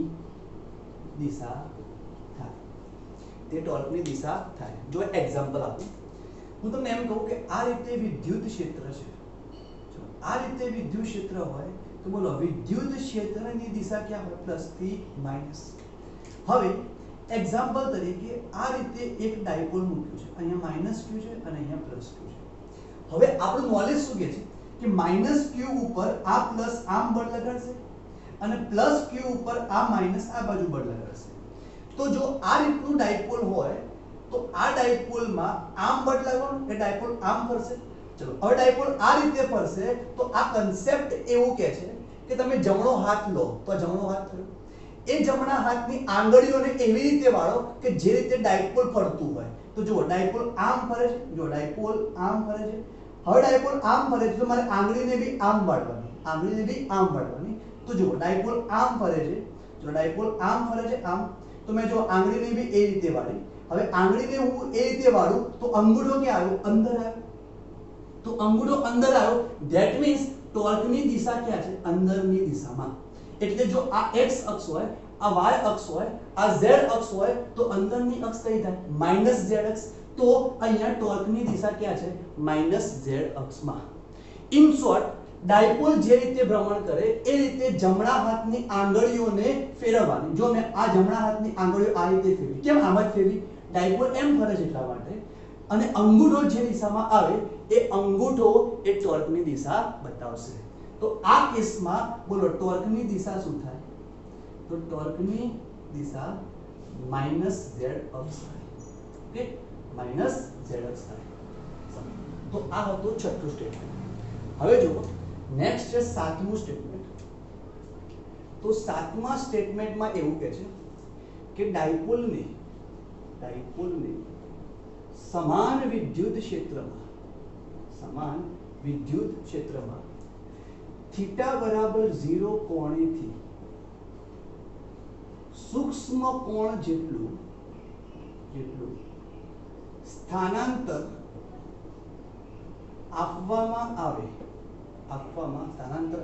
દિશા થાય. જો એક્ઝામ્પલ આપું, હું તમને એમ કહું કે આ રીતે વિદ્યુત ક્ષેત્ર છે. આ રીતે વિદ્યુત ક્ષેત્ર હોય તો બોલો વિદ્યુત ક્ષેત્રની દિશા ક્યાં હોય? પ્લસ થી માઈનસ. હવે એક્ઝામ્પલ તરીકે આ રીતે એક ડાયપોલ મૂક્યું છે, અહીંયા -q છે અને અહીંયા +q છે. હવે આપણું નોલેજ શું કહે છે કે -q ઉપર આ પ્લસ આમ બળ લગાડશે અને +q ઉપર આ માઈનસ આ બાજુ બળ લગાડશે. તો જો આ રીતનું ડાયપોલ હોય તો આ ડાયપોલમાં આમ બળ લાગવાનું, એ ડાયપોલ આમ ફરશે. ચલો, હવે ડાયપોલ આ રીતે ફરશે તો આ કન્સેપ્ટ એવું કહે છે કે તમે જમણો હાથ લો તો જમણો હાથ થયો, એ જમણા હાથની આંગળીઓને એવી રીતે વાળો કે જે રીતે ડાયપોલ ફરતું હોય. તો જુઓ ડાયપોલ આમ ફરે છે, જો ડાયપોલ આમ ફરે છે. હવે ડાયપોલ આમ ફરે છે તો મારે આંગળીને બી આમ વાળવાની. તો જુઓ ડાયપોલ આમ ફરે છે, જો ડાયપોલ આમ ફરે છે આમ, તો મેં જો આંગળીને બી એ રીતે વાળી. હવે આંગળીને હું એ રીતે વાળું તો અંગૂઠો ક્યાં આવ્યો? અંદર આવ્યો. તો અંગૂઠો અંદર આવ્યો, ધેટ મીન્સ ટોર્કની દિશા ક્યાં છે? અંદરની દિશામાં. એટલે જો આ x અક્ષ હોય, આ y અક્ષ હોય, આ z અક્ષ હોય તો અંદરની અક્ષ કઈ થાય? -z અક્ષ. તો અહીંયા ટોર્કની દિશા ક્યાં છે? -z અક્ષમાં. ઇન શોર્ટ, ડાયપોલ જે રીતે ભ્રમણ કરે એ રીતે જમણા હાથની આંગળીઓને ફેરવવાની. જો મેં આ જમણા હાથની આંગળીઓ આ રીતે ફેરવી, કેમ આમ જ ફેરવી? ડાયપોલ એમ ફરે છે એટલા માટે. અને અંગૂઠો જે દિશામાં આવે એ અંગૂઠો એ ટોર્કની દિશા બતાવશે. તો આ કેસમાં બોલો ટોર્કની દિશા શું થાય? તો ટોર્કની દિશા -z અક્ષ થાય. ઓકે, -z અક્ષ થાય. તો આ હતું છઠ્ઠું સ્ટેટમેન્ટ. હવે જુઓ નેક્સ્ટ છે સાતમું સ્ટેટમેન્ટ. તો સાતમા સ્ટેટમેન્ટમાં એવું કહે છે કે ડાયપોલને સમાન વિદ્યુત ક્ષેત્રમાં થીટા બરાબર 0 કોણેથી સૂક્ષ્મ કોણ જેટલું સ્થાનાંતર આપવામાં આવે, આપવામાં સ્થાનાંતર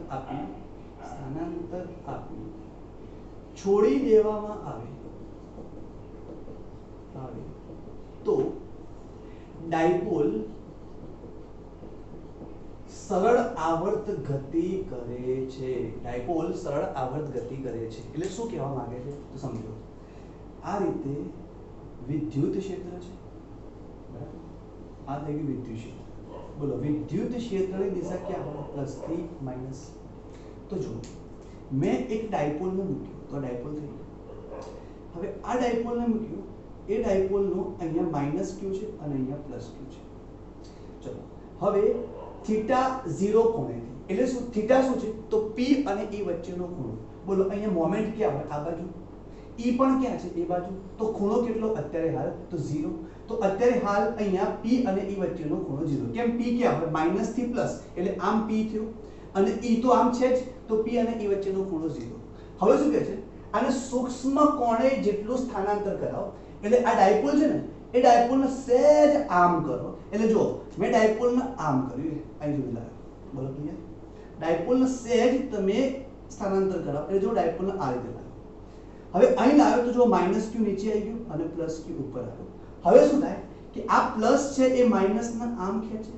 આપી છોડી દેવામાં આવે તો ડાયપોલ સરળ આવર્ત ગતિ કરે છે. ડાયપોલ સરળ આવર્ત ગતિ કરે છે એટલે શું કહેવા માંગે છે તો સમજો. આ રીતે વિદ્યુત ક્ષેત્ર છે, બરાબર? આ થઈ ગયું વિદ્યુત ક્ષેત્ર. બોલો વિદ્યુત ક્ષેત્રની દિશા ક્યાં હોય? પ્લસ થી માઇનસ. તો જો મેં એક ડાયપોલને મૂક્યું તો ડાયપોલ થઈ ગયું. હવે આ ડાયપોલને મૂક્યું, એ ડાયપોલનો અહીંયા માઇનસ ક્યુ છે અને અહીંયા પ્લસ ક્યુ છે. ચલો હવે થીટા 0 ખૂણેથી, એટલે શું થીટા શું છે તો P અને E વચ્ચેનો ખૂણો. બોલો અહીંયા મોમેન્ટ ક્યાં હોય? આ બાજુ. E પણ ક્યાં છે? એ બાજુ. તો ખૂણો કેટલો અત્યારે હાલ? તો 0. તો અત્યારે હાલ અહીંયા P અને E વચ્ચેનો ખૂણો 0. કેમ? P ક્યાં હોય? માઇનસ થી પ્લસ, એટલે આમ P થયો અને E તો આમ છે જ, તો P અને E વચ્ચેનો ખૂણો 0. હવે શું કહે છે? આને સૂક્ષ્મ કોણે જેટલું સ્થાનાંતર કરાવો, એટલે આ ડાયપોલ છે ને એ ડાયપોલને સહેજ આમ કરો. એટલે જો મેં ડાયપોલને આમ કર્યું, અહીં સુધી લાવ્યો. બોલો ક્લિયર? ડાયપોલને સહેજ તમે સ્થાનાંતર કરાવો એટલે જો ડાયપોલને આ રીતે લાવ્યો. હવે અહીં લાવ્યો તો જો માઇનસ ક્યુ નીચે આવી ગયું અને પ્લસ ક્યુ ઉપર આવ્યો. હવે શું થાય કે આ પ્લસ છે એ માઇનસને આમ ખેંચે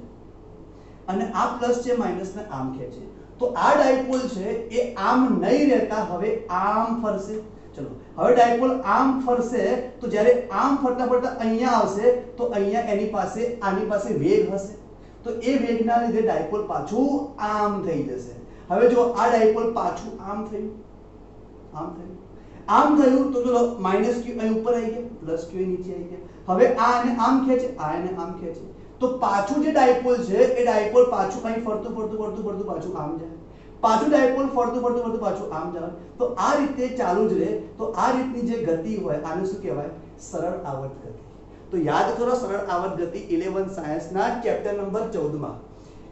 અને આ પ્લસ છે માઇનસને આમ ખેંચે. તો આ ડાયપોલ છે એ આમ નહીં રહેતા હવે આમ ફરશે. ચલો હવે ડાયપોલ આમ ફરશે તો જ્યારે આમ ફરતા ફરતા અહીંયા આવશે તો અહીંયા એની પાસે આની પાસે વેગ હશે, તો એ વેગના લીધે ડાયપોલ પાછું આમ થઈ જશે. હવે જો આ ડાયપોલ પાછું આમ થયું, આમ થયું, આમ થયું તો ચલો માઇનસ ક્યુ અહીં ઉપર આવી ગયા, પ્લસ ક્યુ નીચે આવી ગયા. હવે આ આને આમ ખેંચે, આ આને આમ ખેંચે, તો પાછું જે ડાયપોલ છે એ ડાયપોલ પાછું અહીં ફરતું ફરતું ફરતું ફરતું પાછું આમ જાય, પાછું ડાયપોલ ફરતું ફરતું ફરતું પાછું આમ જાય. તો આ રીતે ચાલુ જ રહે. તો આ રીતની જે ગતિ હોય આને શું કહેવાય? સરળ આવર્ત ગતિ. તો યાદ કરો સરળ આવર્ત ગતિ 11 સાયન્સના ચેપ્ટર નંબર 14 માં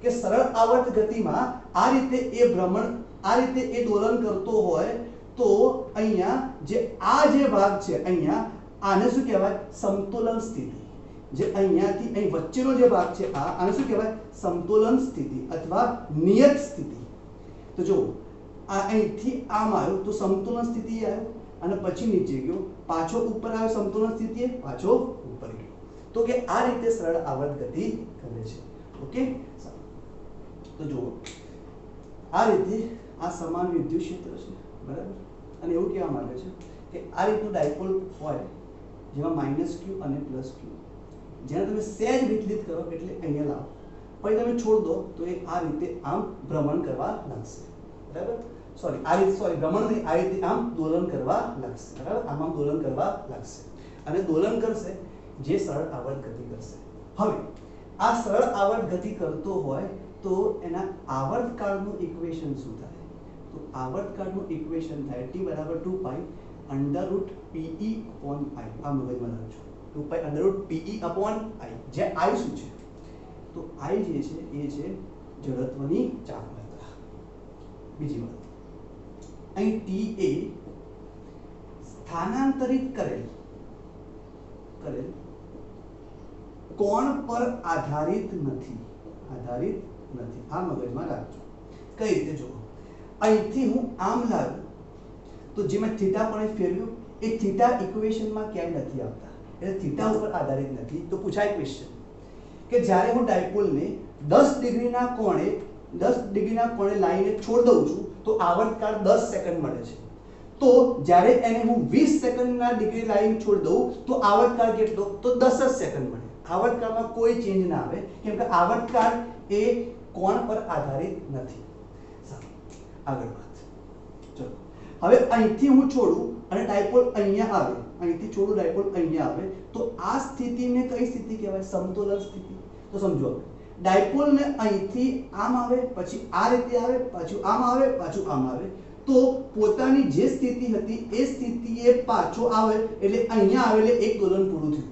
કે સરળ આવર્ત ગતિમાં આ રીતે એ ભ્રમણ, આ રીતે એ દોલન કરતો હોય તો અહીંયા જે આ જે ભાગ છે અહીંયા આને શું કહેવાય? સમતોલન સ્થિતિ. જે અહીંયાથી અહીં વચ્ચેનો જે ભાગ છે આને શું કહેવાય? સમતોલન સ્થિતિ અથવા નિયત સ્થિતિ. તો જો આ અહીંથી આમ આવ્યો તો સમતોલન સ્થિતિ આવ્યો અને પછી નીચે ગયો, પાછો ઉપર આવ્યો સમતોલન સ્થિતિએ, પાછો ઉપર ગયો. તો કે આ રીતે સરળ આવર્ત ગતિ કરે છે. ઓકે, તો જુઓ આ રીતે આ સમાન વિદ્યુત ક્ષેત્ર છે, બરાબર? અને એવું કહેવા માંગે છે કે આ રીતનું ડાયપોલ હોય જેમાં માઇનસ ક્યુ અને પ્લસ ક્યુ, જ્યારે તમે સહેજ વિચલિત કરો એટલે અહીંયા લાવો, પછી તમે છોડ દો તો એ આ રીતે આમ ભ્રમણ કરવા લાગશે, બરાબર? ભ્રમણ નહીં, આ રીતે આમ દોલન કરવા લાગશે, બરાબર? આમ દોલન કરવા લાગશે અને દોલન કરશે જે સરળ આવર્ત ગતિ કરશે. હવે આ સરળ આવર્ત ગતિ કરતો હોય તો એના આવર્તકાળનું ઇક્વેશન શું થાય? તો આવર્તકાળનું ઇક્વેશન થાય t = 2π √PE/i. આ મગજમાં રાખજો, 2π √PE/i. જે i શું છે? તો i જે છે એ છે જડત્વની ચાપમાત્રા. બીજી વાત, અહીં t એ સ્થાનાંતરિત કરેલ કોણ પર આધારિત નથી, આધારિત નથી. આ મગજમાં રાખજો. કઈ રીતે? જો અહીંથી હું આમ લાવ્યો તો જે મેં થીટા પણ ફેરવ્યું એ થીટા ઇક્વેશનમાં ક્યાંય નથી આવતા, એટલે થીટા ઉપર આધારિત નથી. તો પૂછાય ક્વેશ્ચન કે જ્યારે હું ડાયપોલને 10 ડિગ્રીના કોણે લાઈને છોડ દઉં છું તો આવર્તકાળ 10 સેકન્ડ મળે છે. તો જ્યારે એને હું 20 સેકન્ડના ડિગ્રી લાઈન છોડ દઉં તો આવર્તકાળ કેટલો? તો 10 જ સેકન્ડ મળે. આવર્તકાળમાં કોઈ ચેન્જ ના આવે કેમ કે આવર્તકાળ એ કોણ પર આધારિત નથી. આગળ વાત, ચલો હવે અહીંથી હું છોડું અને ડાયપોલ અહીંયા આવે, અહીંથી છોડું ડાયપોલ અહીંયા આવે તો આ સ્થિતિને કઈ સ્થિતિ કહેવાય? સમતોલન સ્થિતિ. તો સમજો ડાયપોલને અહીંથી આમ આવે, પછી આ રીતે આવે, પાછું આમ આવે, પાછું આમ આવે, તો પોતાની જે સ્થિતિ હતી એ સ્થિતિએ પાછો આવે એટલે અહીંયા આવે એટલે એક દોલન પૂરું થયું.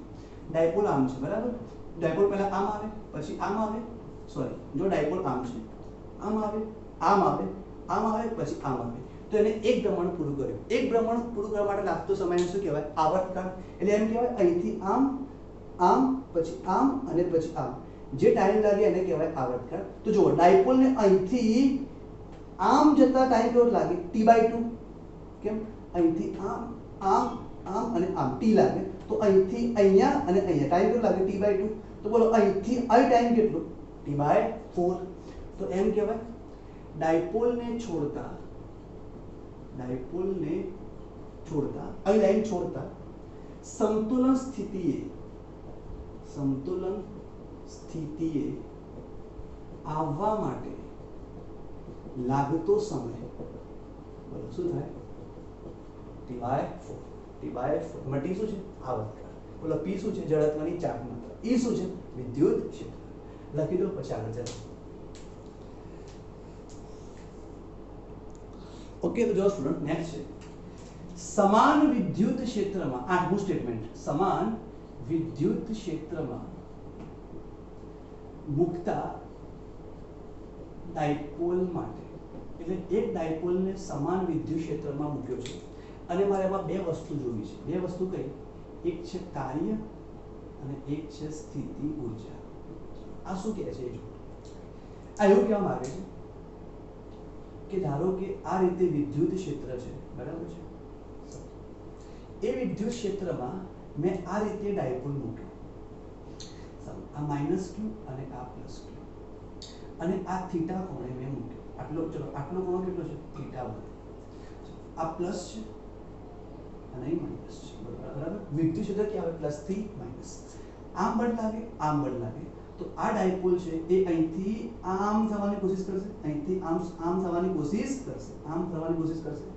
ડાયપોલ આમ છે, બરાબર? ડાયપોલ પહેલા આમ આવે, પછી આમ આવે, જો ડાયપોલ આમ છે, આમ આવે, આમ આવે, આમ આવે, પછી આમ આવે, તો એને એક ભ્રમણ પૂરું કર્યું. એક ભ્રમણ પૂરું કરવા માટે લાગતો સમય શું કહેવાય? આવર્તકાળ. એટલે એમ કહેવાય અહીંથી આમ, આમ, પછી આમ અને પછી આમ, જે ટાઈમ લાગે એને કહેવાય આવર્તકાળ. તો જુઓ ડાયપોલને અહીંથી આમ જતા ટાઈમ કેવો લાગે t/2. કેમ? અહીંથી આમ આમ આમ અને આમ t લાગે, તો અહીંથી અહીંયા અને અહીંયા ટાઈમ કેટલો લાગે t/2. તો બોલો અહીંથી અહીં ટાઈમ કેટલો t/4. તો એમ કહેવાય ડાયપોલને છોડતા અહીં લાઈન છોડતા સમતુલન સ્થિતિએ આવવા માટે લાગતો સમય બોલો શું થાય t/4. t/4 t શું છે આવર્તકાળ, બોલો p શું છે જડત્વની ચાર્જ માત્રા, e શું છે વિદ્યુત ક્ષેત્ર. લખી દો પછી આગળ ચાલો. ઓકે, તો જો સ્ટુડન્ટ નેક્સ્ટ છે સમાન વિદ્યુત ક્ષેત્રમાં, આઠમું સ્ટેટમેન્ટ, સમાન વિદ્યુત ક્ષેત્રમાં મુકતા ડાયપોલ માટે, એટલે એક ડાયપોલને સમાન વિદ્યુત ક્ષેત્રમાં મૂક્યો છે અને મારે એમાં બે વસ્તુ જોવી છે. બે વસ્તુ કઈ? એક છે કાર્ય અને એક છે સ્થિતિ ઊર્જા. આ શું કહે છે એ જો. આ એવું કહેવા માંગે છે કે ધારો કે આ રીતે વિદ્યુત ક્ષેત્ર છે, બરાબર છે? એ વિદ્યુત ક્ષેત્રમાં મેં આ રીતે ડાયપોલ મૂક્યો, આ -q અને આ +q, અને આ થીટા કોણે મેં મૂક્યો. આટલો કોણ કેટલો છે θ1. આ પ્લસ છે અને અહીં માઈનસ છે, બરાબર? વિદ્યુત ક્ષેત્ર કે આવે પ્લસ થી માઈનસ, આમ બળ લાગે આમ બળ લાગે. તો આ ડાયપોલ છે એ અહીંથી આમ થવાની કોશિશ કરશે, અહીંથી આમ થવાની કોશિશ કરશે,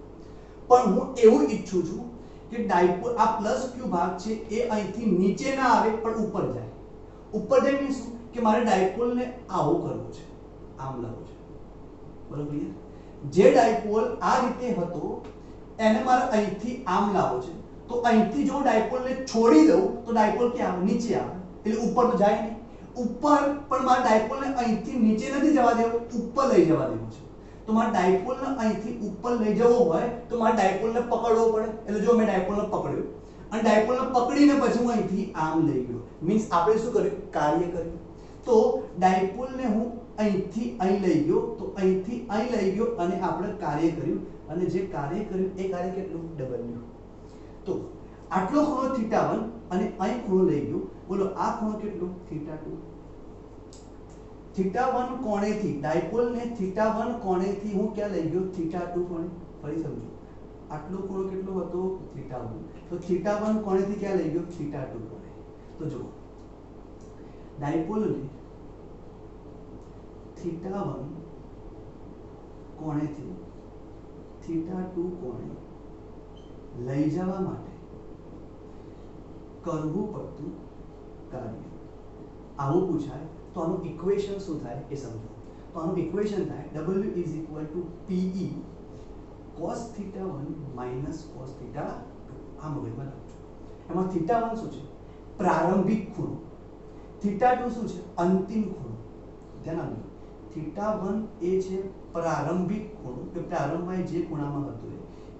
પણ હું એવું ઈચ્છું છું કે ડાયપોલ આ +q ભાગ છે એ અહીંથી નીચે ના આવે પણ ઉપર જાય. ઉપર જાય મીન્સ શું કે મારે ડાયપોલને આવો કરવો છે, આમ લાવવો છે, બરોબર? જે ડાયપોલ આ રીતે હતો એને મારે અહીંથી આમ લાવવો છે. તો અહીંથી જો ડાયપોલને છોડી દઉં તો ડાયપોલ ક્યાં આવે? નીચે આવે, એટલે ઉપર તો જાય નહીં. ઉપર પણ મારે ડાયપોલને અહીંથી નીચે નથી જવા દેવો, ઉપર લઈ જવા દેવો છે. તો મારે ડાયપોલને અહીંથી ઉપર લઈ જવો હોય તો મારે ડાયપોલને પકડવો પડે. એટલે જો મેં ડાયપોલને પકડ્યો અને ડાયપોલને પકડીને પછી હું અહીંથી આમ લઈ ગયો, મીન્સ આપણે શું કર્યું? કાર્ય કર્યું. તો ડાયપોલને હું અહીંથી અહીં લઈ ગયો, તો અહીંથી અહીં લઈ ગયો અને આપણે કાર્ય કર્યું, અને જે કાર્ય કર્યું એ કાર્ય કેટલું? W. તો આટલો ખૂણો θ1 અને અહીં ખૂણો લઈ ગયો, બોલો આ ખૂણો કેટલો? θ2. θ1 કોણેથી ડાયપોલને θ1 કોણેથી હું ક્યાં લઈ ગયો? θ2 કોણે. ફરી સમજો, આટલો ખૂણો કેટલો હતો? θ1. તો θ1 કોણેથી ક્યાં લઈ ગયો? θ2 કોણે. તો જુઓ ડાયપોલને θ1 કોણેથી θ2 કોણે લઈ જવા માટે કરવું પડતું કાર્ય આવું પૂછાય તો આનું ઇક્વેશન શું થાય એ સમજો. તો આનું ઇક્વેશન થાય W = PE cos θ1 - cos θ2. આ મગજમાં રાખજો. એમાં θ1 શું છે? પ્રારંભિક ખૂણો. θ2 શું છે? અંતિમ ખૂણો. ધ્યાન આપજો, θ1 એ છે પ્રારંભિક ખૂણો, કે પ્રારંભમાં જે ખૂણામાં હતું એ.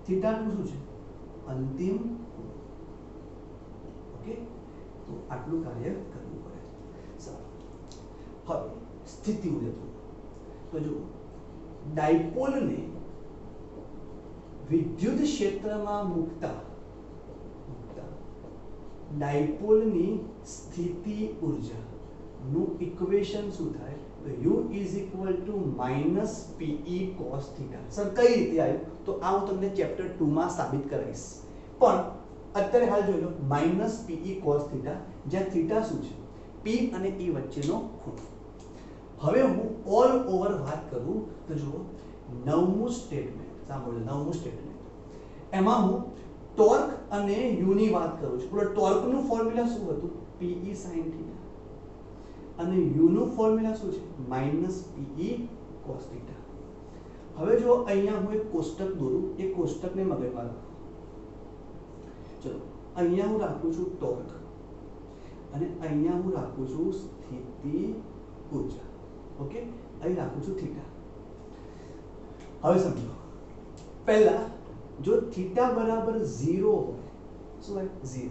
θ2 શું છે? અંતિમ ખૂણો. ઓકે, તો આટલું કાર્ય કરવું પડે. સારું, હવે સ્થિતિ ઊર્જા. તો જો ડાયપોલને વિદ્યુત ક્ષેત્રમાં મૂકતા ડાયપોલની સ્થિતિ ઊર્જા નું ઇક્વેશન શું થાય? તો U = -PE cos θ. સર કઈ રીતે આવ્યું? તો આ હું તમને ચેપ્ટર 2 માં સાબિત કરાવીશ, પણ અત્યારે હાલ જોઈ લો -PE cos θ, જ્યાં θ શું છે? P અને E વચ્ચેનો ખૂણો. હવે હું ઓલ ઓવર વાત કરું તો જુઓ નવમું સ્ટેટમેન્ટ સાંભળો. નવમું સ્ટેટમેન્ટ એમાં હું ટોર્ક અને U ની વાત કરું છું. બોલો ટોર્કનું ફોર્મ્યુલા શું હતું? PE sin θ, અને U નું ફોર્મ્યુલા શું છે? -PE cos θ. હવે જો અહીંયા હું એક કોષ્ટક દોરું, એ કોષ્ટકને મગજમાં રાખો. ચલો અહીંયા હું રાખું છું ટોર્ક અને અહીંયા હું રાખું છું સ્થિતિ ઊર્જા. ઓકે, અહીં રાખું છું θ. હવે સમજો, પહેલા જો θ બરાબર 0 હોય, શું હોય? 0.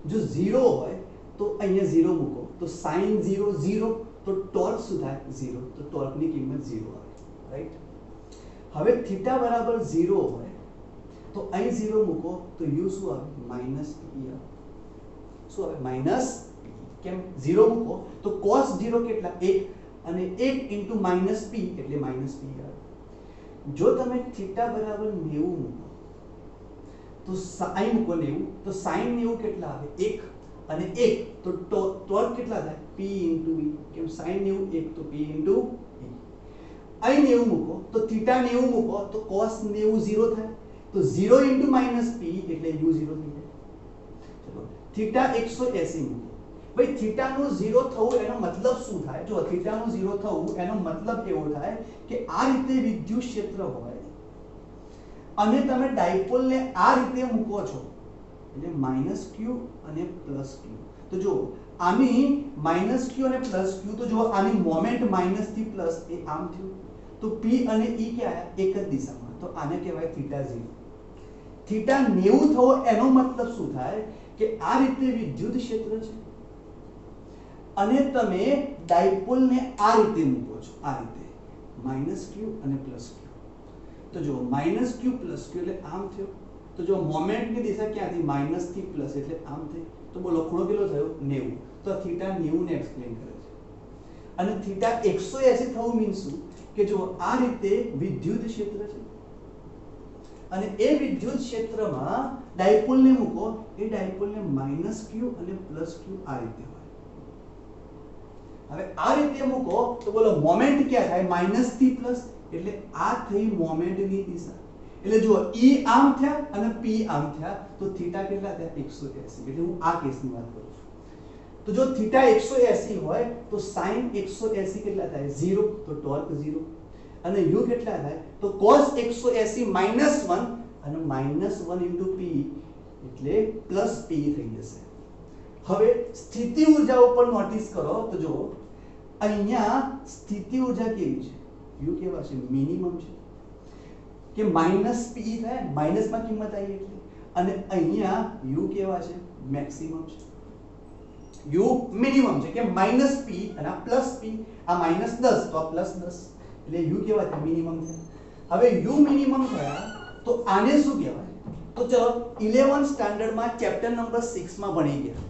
જો 0 હોય તો અહીંયા 0 મૂકો, તો sin 0 0, તો ટોર્ક શું થાય 0, તો ટોર્કની કિંમત 0 આવે, રાઈટ। હવે થીટા બરાબર 0 હોય તો અહીં 0 મૂકો તો u શું આવે -p આવે, શું આવે -p, કેમ 0 મૂકો તો cos 0 કેટલા 1 અને 1 * -p એટલે -p આવે। જો તમે થીટા બરાબર 90 મૂકો તો sin મૂકો 90 તો sin 90 કેટલા આવે 1 અને 1 તો ટોર્ક કેટલા થાય p * e, કેમ sin 90 1 તો p * e। અહીં 90 મૂકો તો થીટા 90 મૂકો તો cos 90 0 થાય તો 0 * -p એટલે u 0 થઈ જાય। ચલો થીટા 180 મૂકો, ભાઈ થીટાનું 0 થવું એનો મતલબ શું થાય? જો થીટાનું 0 થવું એનો મતલબ એવો થાય કે આ રીતે વિદ્યુત ક્ષેત્ર હોય અને તમે ડાયપોલને આ રીતે મૂકો છો એટલે -q અને +q, તો જો આની -q અને +q, તો જો આની મોમેન્ટ માઈનસ થી પ્લસ એ આમ થયું તો p અને e ક્યાં આયા એક જ દિશામાં, તો આને કહેવાય થીટા 0। થીટા 90 થવો એનો મતલબ શું થાય કે આ રીતે વિદ્યુત ક્ષેત્ર છે અને તમે ડાયપોલને આ રીતે મૂકો છો, આ રીતે -q અને +q, તો જો -q + q એટલે આમ થયો, તો જો મોમેન્ટની દિશા ક્યાંથી માઈનસ થી પ્લસ એટલે આમ થઈ, તો બોલો ખૂણો કેટલો થયો 90, તો થીટા 90 ને એક્સપ્લેન કરે છે। અને થીટા 180 થવું મીન્સ શું કે જો આ રીતે વિદ્યુત ક્ષેત્ર છે અને એ વિદ્યુત ક્ષેત્રમાં ડાયપોલને મૂકો, એ ડાયપોલને -q અને +q આ રીતે હોય। હવે આ રીતે મૂકો તો બોલો મોમેન્ટ ક્યાં થાય માઈનસ થી પ્લસ એટલે આ થઈ મોમેન્ટની દિશા, એટલે જો e આમ થયા અને p આમ થયા તો થીટા કેટલા થયા 180, એટલે હું આ કેસની વાત કરું છું। તો જો થીટા 180 હોય તો sin 180 કેટલા થાય 0, તો ટોર્ક 0 અને u કેટલા થાય તો cos 180 -1 અને -1 * p એટલે +p થઈ જશે। હવે સ્થિતિ ઊર્જા ઉપર નોટિસ કરો તો જો અહીંયા સ્થિતિ ઊર્જા કેવી છે, u કેવા છે મિનિમમ છે કે -p થાય, માઈનસમાં કિંમત આવી એટલે, અને અહીંયા u કેવા છે મેક્સિમમ છે, u મિનિમમ છે કે -p અને આ +p, આ -10 તો આ +10 એટલે u કેવા છે મિનિમમ છે। હવે u મિનિમમ થયા તો આને શું કહેવાય? તો ચલો 11 સ્ટાન્ડર્ડમાં ચેપ્ટર નંબર 6 માં ભણી ગયા,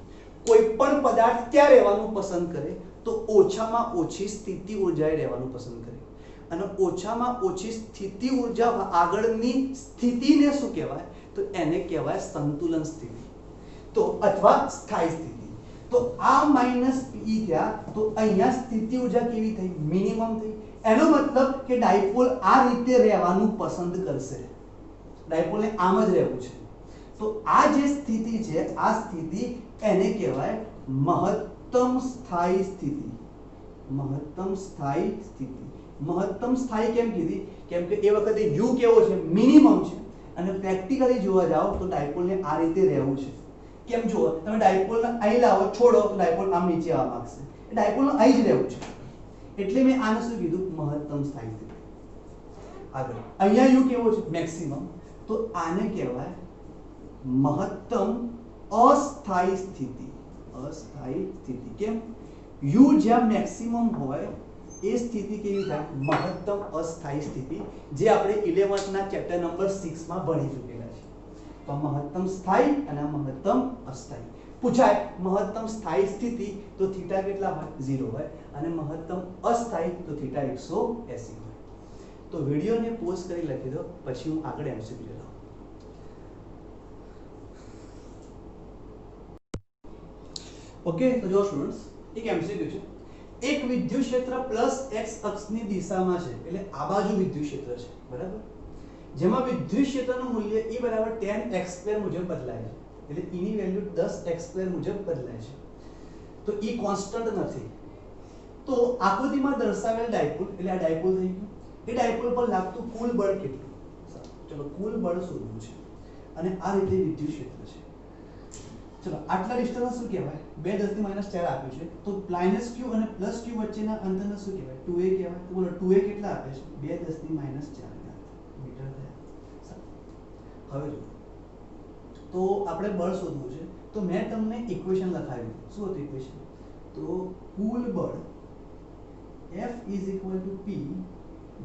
કોઈ પણ પદાર્થ ક્યાં રહેવાનું પસંદ કરે તો ઓછામાં ઓછી સ્થિતિ ઊર્જાએ રહેવાનું પસંદ કરે, અને ઓછામાં ઓછી સ્થિતિ ઊર્જા આગળની સ્થિતિને શું કહેવાય? તો એને કહેવાય સંતુલન સ્થિતિ, તો અથવા સ્થાયી સ્થિતિ। તો આ -p થયા તો અહીંયા સ્થિતિ ઊર્જા કેવી થઈ મિનિમમ થઈ, એનો મતલબ કે ડાયપોલ આ રીતે રહેવાનું પસંદ કરશે, ડાયપોલને આમ જ રહેવું છે। તો આ જે સ્થિતિ છે આ સ્થિતિ એને કહેવાય મહત્તમ સ્થાયી સ્થિતિ, મહત્તમ સ્થાયી સ્થિતિ। મહત્તમ સ્થાયી કેમ કીધી? કેમ કે એ વખતે u કેવો છે મિનિમમ છે અને પ્રેક્ટિકલી જોવા જાઓ તો ડાયપોલને આ રીતે રહેવું છે। કેમ જુઓ, તમે ડાયપોલને અહીં લાવો છોડો તો ડાયપોલ આમ નીચે આવવા માંગશે, ડાયપોલને અહીં જ રહેવું છે, એટલે મેં આને શું કીધું મહત્તમ સ્થાયી સ્થિતિ। આગળ અહીંયા u કેવો છે મેક્સિમમ, તો આને કહેવાય મહત્તમ અસ્થાયી સ્થિતિ, અસ્થાયી સ્થિતિ। કેમ? u જ્યાં મેક્સિમમ હોય એ સ્થિતિ કેવી થાય મહત્તમ અસ્થાયી સ્થિતિ, જે આપણે 11th ના ચેપ્ટર નંબર 6 માં ભણી ચૂકેલા છે। તો મહત્તમ સ્થાયી અને મહત્તમ અસ્થાયી પૂછાય। મહત્તમ સ્થાયી સ્થિતિ તો થીટા કેટલા હોય 0 હોય અને મહત્તમ અસ્થાયી તો થીટા 180 હોય। તો વિડિયોને પોઝ કરી લખી દો, પછી હું આગળ એમસીક્યુ લઉં। ઓકે, તો જો સ્ટુડન્ટ્સ એક એમસીક્યુ છે, એક વિદ્યુત ક્ષેત્ર +x અક્ષની દિશામાં છે, એટલે આ બાજુ વિદ્યુત ક્ષેત્ર છે બરાબર, જેમાં વિદ્યુત ક્ષેત્રનું મૂલ્ય E = 10x² મુજબ બદલાય છે, એટલે E ની વેલ્યુ 10x² મુજબ બદલાય છે। તો E કોન્સ્ટન્ટ નથી, તો આકૃતિમાં દર્શાવેલ ડાયપોલ, એટલે આ ડાયપોલ થઈ ગયું, એ ડાયપોલ પર લાગતું કુલ બળ કેટલું? ચલો કુલ બળ શોધવું છે અને આ રીતે વિદ્યુત ક્ષેત્ર છે। ચલો આટલા ડિસ્ટન્સ શું કહેવાય 2 × 10⁻⁴ આપ્યું છે, તો -q અને +q વચ્ચેના અંતરને શું કહેવાય 2a કહેવાય। તો બોલો 2a કેટલા આપે છે 2 × 10⁻⁴ મીટર થયા। હવે જો તો આપણે બળ શોધવું છે, તો મેં તમને ઇક્વેશન લખાવ્યું, શું હતું ઇક્વેશન? તો કુલ બળ F is equal to P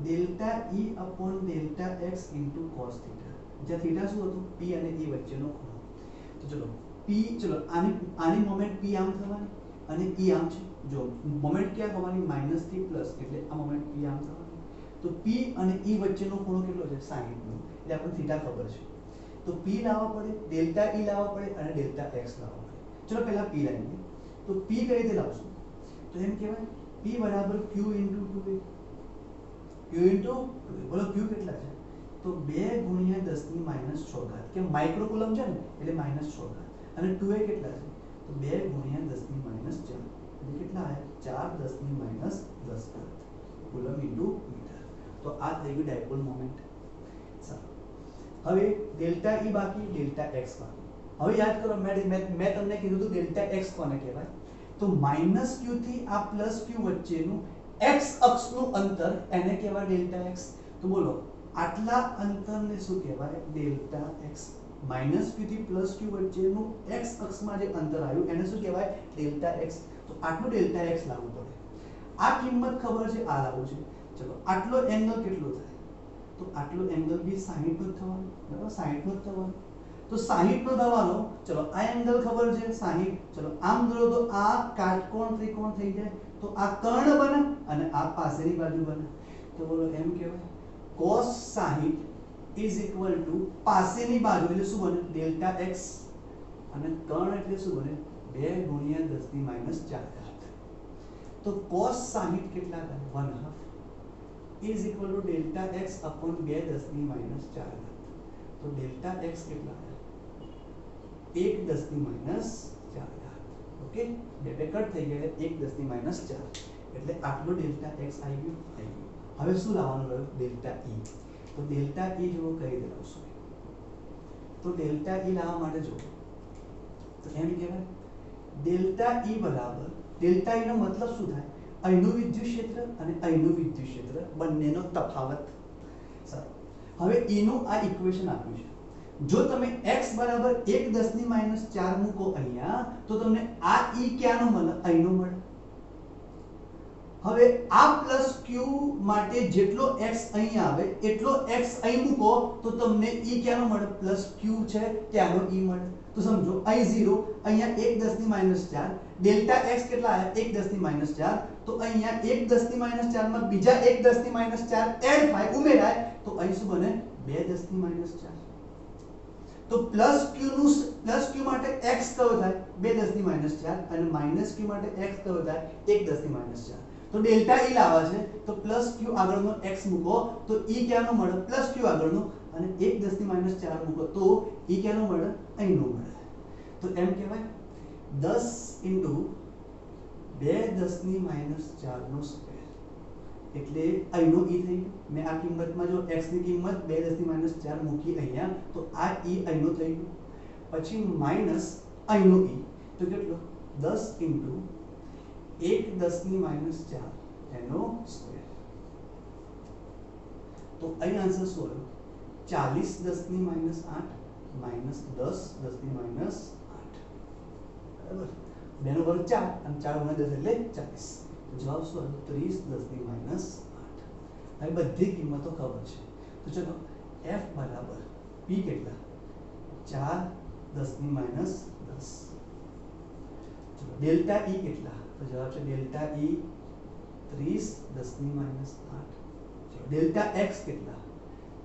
delta E upon delta X into cos theta, જ્યાં થીટા શું હતું? P અને E વચ્ચેનો ખૂણો. તો ચલો P, ચલો આની મોમેન્ટ P આમ થવાની અને E આમ છે. જો મોમેન્ટ ક્યાં થવાની? માઈનસ થી પ્લસ, એટલે આ મોમેન્ટ P આમ થવાની. તો P અને E વચ્ચેનો ખૂણો કેટલો છે? 60 નો. એટલે આપણને થીટા ખબર છે. તો P લાવવા પડે, ડેલ્ટા E લાવવા પડે અને ડેલ્ટા X લાવવા પડે. ચલો પહેલા P લાવીએ. તો P કઈ રીતે લાવશું? તો એમ કહેવાય P બરાબર Q into 2A. Q into 2A. બોલો Q કેટલા છે? તો 2 ગુણ્યા 10 ની માઈનસ 6 ઘાત, કે માઇક્રો કુલમ છે ને એટલે માઈનસ 6 ઘાત. અને 2A કેટલા છે? તો 2 ગુણ્યા 10 ની માઈનસ 4, એટલે કેટલા આવ્યા? 4 10 ની માઈનસ 10 ઘાત કુલમ ઇન્ટુ મીટર. તો આ થઈ ગયું ડાયપોલ મોમેન્ટ. સારું, હવે ડેલ્ટા E બાકી, ડેલ્ટા X બાકી. હવે યાદ કરો, મેં તમને કીધું હતું ડેલ્ટા X કોને કહેવાય? તો માઈનસ Q થી આ પ્લસ Q વચ્ચેનું X અક્ષનું અંતર એને કહેવાય ડેલ્ટા X. તો બોલો આટલા અંતરને શું કહેવાય? Delta X. માઈનસ Q થી પ્લસ Q વચ્ચેનું X અક્ષમાં જે અંતર આવ્યું એને શું કહેવાય? Delta X. તો આટલું ડેલ્ટા X લાવવું પડે. આ કિંમત ખબર છે, આ લાવવું છે. ચલો આટલો એંગલ કેટલો થાય? તો આટલો એંગલ બી 60 નો થવાનો, બરાબર? 60 નો થવાનો. તો 60 નો થવાનો. ચલો આ એંગલ ખબર છે 60. ચલો આમ દોરો તો આ કાટકોણ ત્રિકોણ થઈ જાય. તો આ કર્ણ બને અને આ પાસેની બાજુ બને. તો બોલો એમ કહેવાય cos 60 is equal to પાસેની બાજુ એટલે શું બને? Delta X. અને કર્ણ એટલે શું બને? 2 ગુણ્યા 10 ની માઈનસ 4 ઘાત. તો cos 60 કેટલા થાય? 1/2 is equal to delta X upon 2 10 ની માઈનસ 4 ઘાત. તો ડેલ્ટા X કેટલા થાય? 1 10 ની માઈનસ 4 ઘાત. ઓકે, બે કટ થઈ ગયા એટલે 1 10 ની માઈનસ 4, એટલે આટલો ડેલ્ટા X આવી ગયો. હવે શું લાવવાનું રહ્યું? Delta E. તો ડેલ્ટા E જો કઈ રીતે લાવશું? તો ડેલ્ટા E લાવવા માટે જો તો એમ કહેવાય ડેલ્ટા E બરાબર, ડેલ્ટા E નો મતલબ શું થાય? અહીંનું વિદ્યુત ક્ષેત્ર અને અહીંનું વિદ્યુત ક્ષેત્ર બંનેનો તફાવત. સારું, હવે E નું આ ઇક્વેશન આપ્યું છે. જો તમે x બરાબર 1 10 ની માઈનસ 4 મૂકો અહીંયા, તો તમને આ E ક્યાંનો મળે? અહીંનો મળે. હવે આ પ્લસ Q માટે જેટલો x અહીં આવે એટલો x અહીં મૂકો તો તમને E ક્યાંનો મળે? પ્લસ Q છે ત્યાંનો E મળે. તો સમજો અહીં 0, અહીંયા 1 10 ની માઈનસ 4, ડેલ્ટા x કેટલા આવ્યા? 1 10 ની માઈનસ 4. તો અહીંયા 1 10 ની માઈનસ 4 માં બીજા 1 10 ની માઈનસ 4 એડ થાય, ઉમેરાય, તો અહીં શું બને? 2 10 ની માઈનસ 4. તો પ્લસ Q માટે x કયો થાય? 2 10 ની માઈનસ 4, અને માઈનસ Q માટે x કયો થાય? 1 10 ની માઈનસ 4. તો ડેલ્ટા E લાવવા છે તો પ્લસ Q આગળનો x મૂકો તો E ક્યાંનો મળે? પ્લસ Q આગળનો. અને 1 10 ની માઈનસ 4 મૂકો તો E ક્યાંનો મળે? અહીંનો મળે. તો એમ કહેવાય 10 into 2 10 ની માઈનસ 4 નો સ્ક્વેર, એટલે અહીંનો E થઈ ગયો. મેં આ કિંમતમાં જો x ની કિંમત 2 10 ની માઈનસ 4 મૂકી અહીંયા, તો આ E અહીંનો થઈ ગયો. પછી માઈનસ અહીંનો E, તો કેટલો? 10 into 1 10 ની માઈનસ 4 એનો સ્ક્વેર. તો અહીં આન્સર શું આવ્યો? 40 10 ની માઈનસ 8 માઈનસ 10 10 ની માઈનસ 8. બરાબર? બેનો વર્ગ 4 અને 4 ગુણ્યા 10 એટલે 40. તો જવાબ શું આવ્યો? 30 10 ની માઈનસ 8. હવે બધી કિંમતો ખબર છે. તો ચલો F બરાબર P કેટલા? 4 10 ની માઈનસ 10. ચલો ડેલ્ટા E કેટલા? તો જવાબ છે ડેલ્ટા E 30 10 ની માઈનસ 8. ચલો ડેલ્ટા X કેટલા?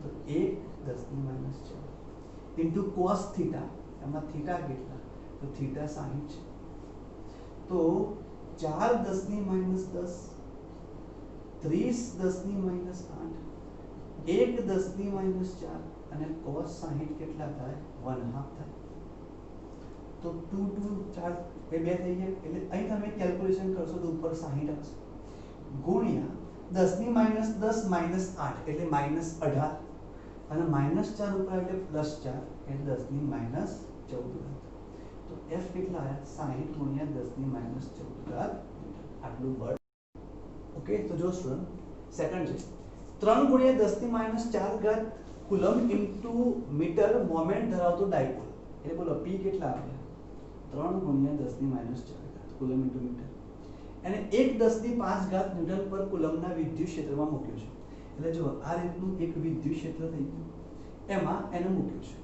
તો 1 10 ની માઈનસ 4 ઇન્ટુ cos થીટા. એમાં થીટા કેટલા? તો થીટા 60 છે. તો 4 10 ની માઈનસ 10, 30 10 ની માઈનસ 8, 1 10 ની માઈનસ 4 અને cos 60 કેટલા થાય? 1/2 થાય. તો 2 2 4 બે થઈ ગયા, એટલે અહીં તમે કેલ્ક્યુલેશન કરશો તો ઉપર 60 આવશે. ગુણ્યા 10 ની માઈનસ 10 માઈનસ 8 એટલે માઈનસ 18, અને માઈનસ 4 ઉપર એટલે પ્લસ 4 એટલે 10 ની માઈનસ 14. તો F કેટલા આવ્યા? 60 ગુણ્યા 10 ની માઈનસ 14 આટલું બળ. ઓકે, તો જો સ્ટુડન્ટ સેકન્ડ છે 3 ગુણ્યા 10 ની માઈનસ 4 ઘાત કુલમ ઇન્ટુ મીટર મોમેન્ટ ધરાવતો ડાયપોલ. એટલે બોલો P કેટલા આવ્યા? 3 ગુણ્યા 10 ની માઈનસ 4 ઘાત કુલમ ઇન્ટુ મીટર. એને 1×10⁵ ન્યૂટન પર કુલમના વિદ્યુત ક્ષેત્રમાં મૂક્યો છે. એટલે જો આ રીતનું એક વિદ્યુત ક્ષેત્ર થઈ ગયું, એમાં એને મૂક્યું છે,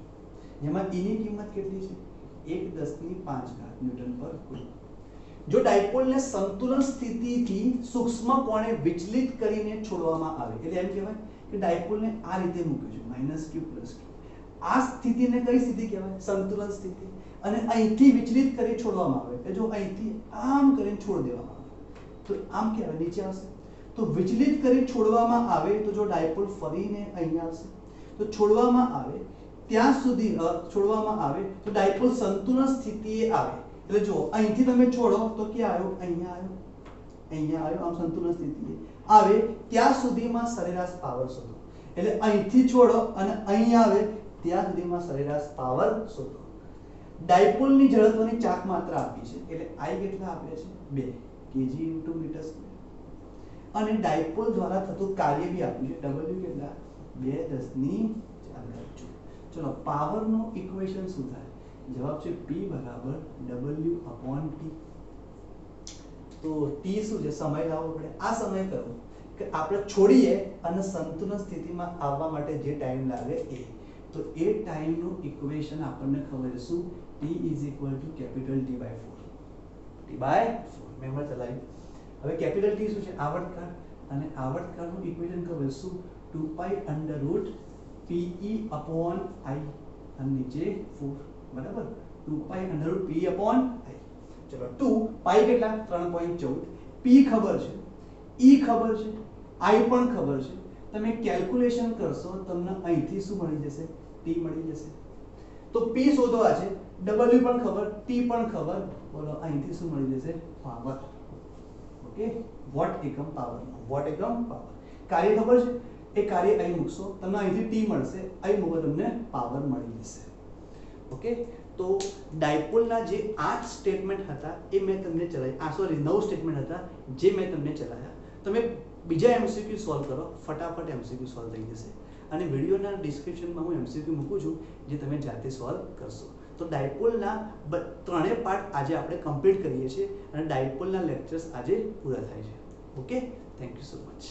જેમાં E ની કિંમત કેટલી છે? 1×10⁵ ન્યૂટન પર કુલમ. જો ડાયપોલને સંતુલન સ્થિતિથી સૂક્ષ્મ કોણે વિચલિત કરીને છોડવામાં આવે, એટલે એમ કહેવાય કે ડાયપોલને આ રીતે મૂક્યું છે -q + q. આ સ્થિતિને કઈ સ્થિતિ કહેવાય? સંતુલન સ્થિતિ. અને અહીંથી વિચલિત કરી છોડવામાં આવે, એટલે જો અહીંથી આમ કરીને છોડ દેવામાં આવે તો આમ કહેવાય નીચે આવશે. તો વિચલિત કરી છોડવામાં આવે તો જો ડાયપોલ ફરીને અહીંયા આવશે, તો છોડવામાં આવે ત્યાં સુધી છોડવામાં આવે તો ડાયપોલ સંતુલન સ્થિતિએ આવે. એટલે જો અહીંથી તમે છોડો તો ક્યાં આવ્યો? અહીંયા આવ્યો, અહીંયા આવ્યો. આમ સંતુલન સ્થિતિએ આવે ત્યાં સુધીમાં સરેરાશ પાવર શોધો. એટલે અહીંથી છોડો અને અહીં આવે ત્યાં સુધીમાં સરેરાશ પાવર શોધો. ડાયપોલની જડત્વની ચાક માત્રા આપી છે, એટલે I કેટલા આપ્યા છે? 2 kg/m². અને ડાયપોલ દ્વારા થતું કાર્ય બી આપ્યું છે, W કેટલા? 2×10⁴. ચલો પાવરનો ઇક્વેશન શું થાય? જવાબ છે P = W/T. તો T શું છે? સમય લાવવો પડે. આ સમય કયો કે આપણે છોડીએ અને સંતુલન સ્થિતિમાં આવવા માટે જે ટાઈમ લાગે એ. તો એ ટાઈમનું ઇક્વેશન આપણને ખબર છે શું? T = T/4. T/4 મેમ્બર ચલાવી. હવે કેપિટલ T શું છે? આવર્તકાળ. અને આવર્તકાળનું ઇક્વેશન ખબર શું? 2π√PE/I અને નીચે 4. બરાબર? 2π√PE/I. ચલો 2 પાઈ કેટલા? 3.14. P ખબર છે, E ખબર છે, I પણ ખબર છે. તમે કેલ્ક્યુલેશન કરશો તમને અહીંથી શું મળી જશે? T મળી જશે. તો P શોધવા છે, W પણ ખબર, T પણ ખબર. બોલો અહીંથી શું મળી જશે? પાવર. ઓકે, વોટ એકમ પાવર. વોટ એકમ પાવર. કાર્ય ખબર છે, એ કાર્ય અહીં મૂકશો, તમને અહીંથી T મળશે, અહીં મૂકો તમને પાવર મળી જશે. ઓકે, તો ડાયપોલના જે 8 સ્ટેટમેન્ટ હતા એ મેં તમને ચલાવ્યા. સોરી 9 સ્ટેટમેન્ટ હતા જે મેં તમને ચલાવ્યા. તમે બીજા MCQ સોલ્વ કરો, ફટાફટ MCQ સોલ્વ થઈ જશે. અને વિડીયોના ડિસ્ક્રિપ્શનમાં હું MCQ મૂકું છું જે તમે જાતે સોલ્વ કરશો. તો ડાયપોલના ત્રણેય પાર્ટ આજે આપણે કમ્પ્લીટ કરીએ છીએ અને ડાયપોલના લેક્ચર્સ આજે પૂરા થાય છે. Okay, thank you so much.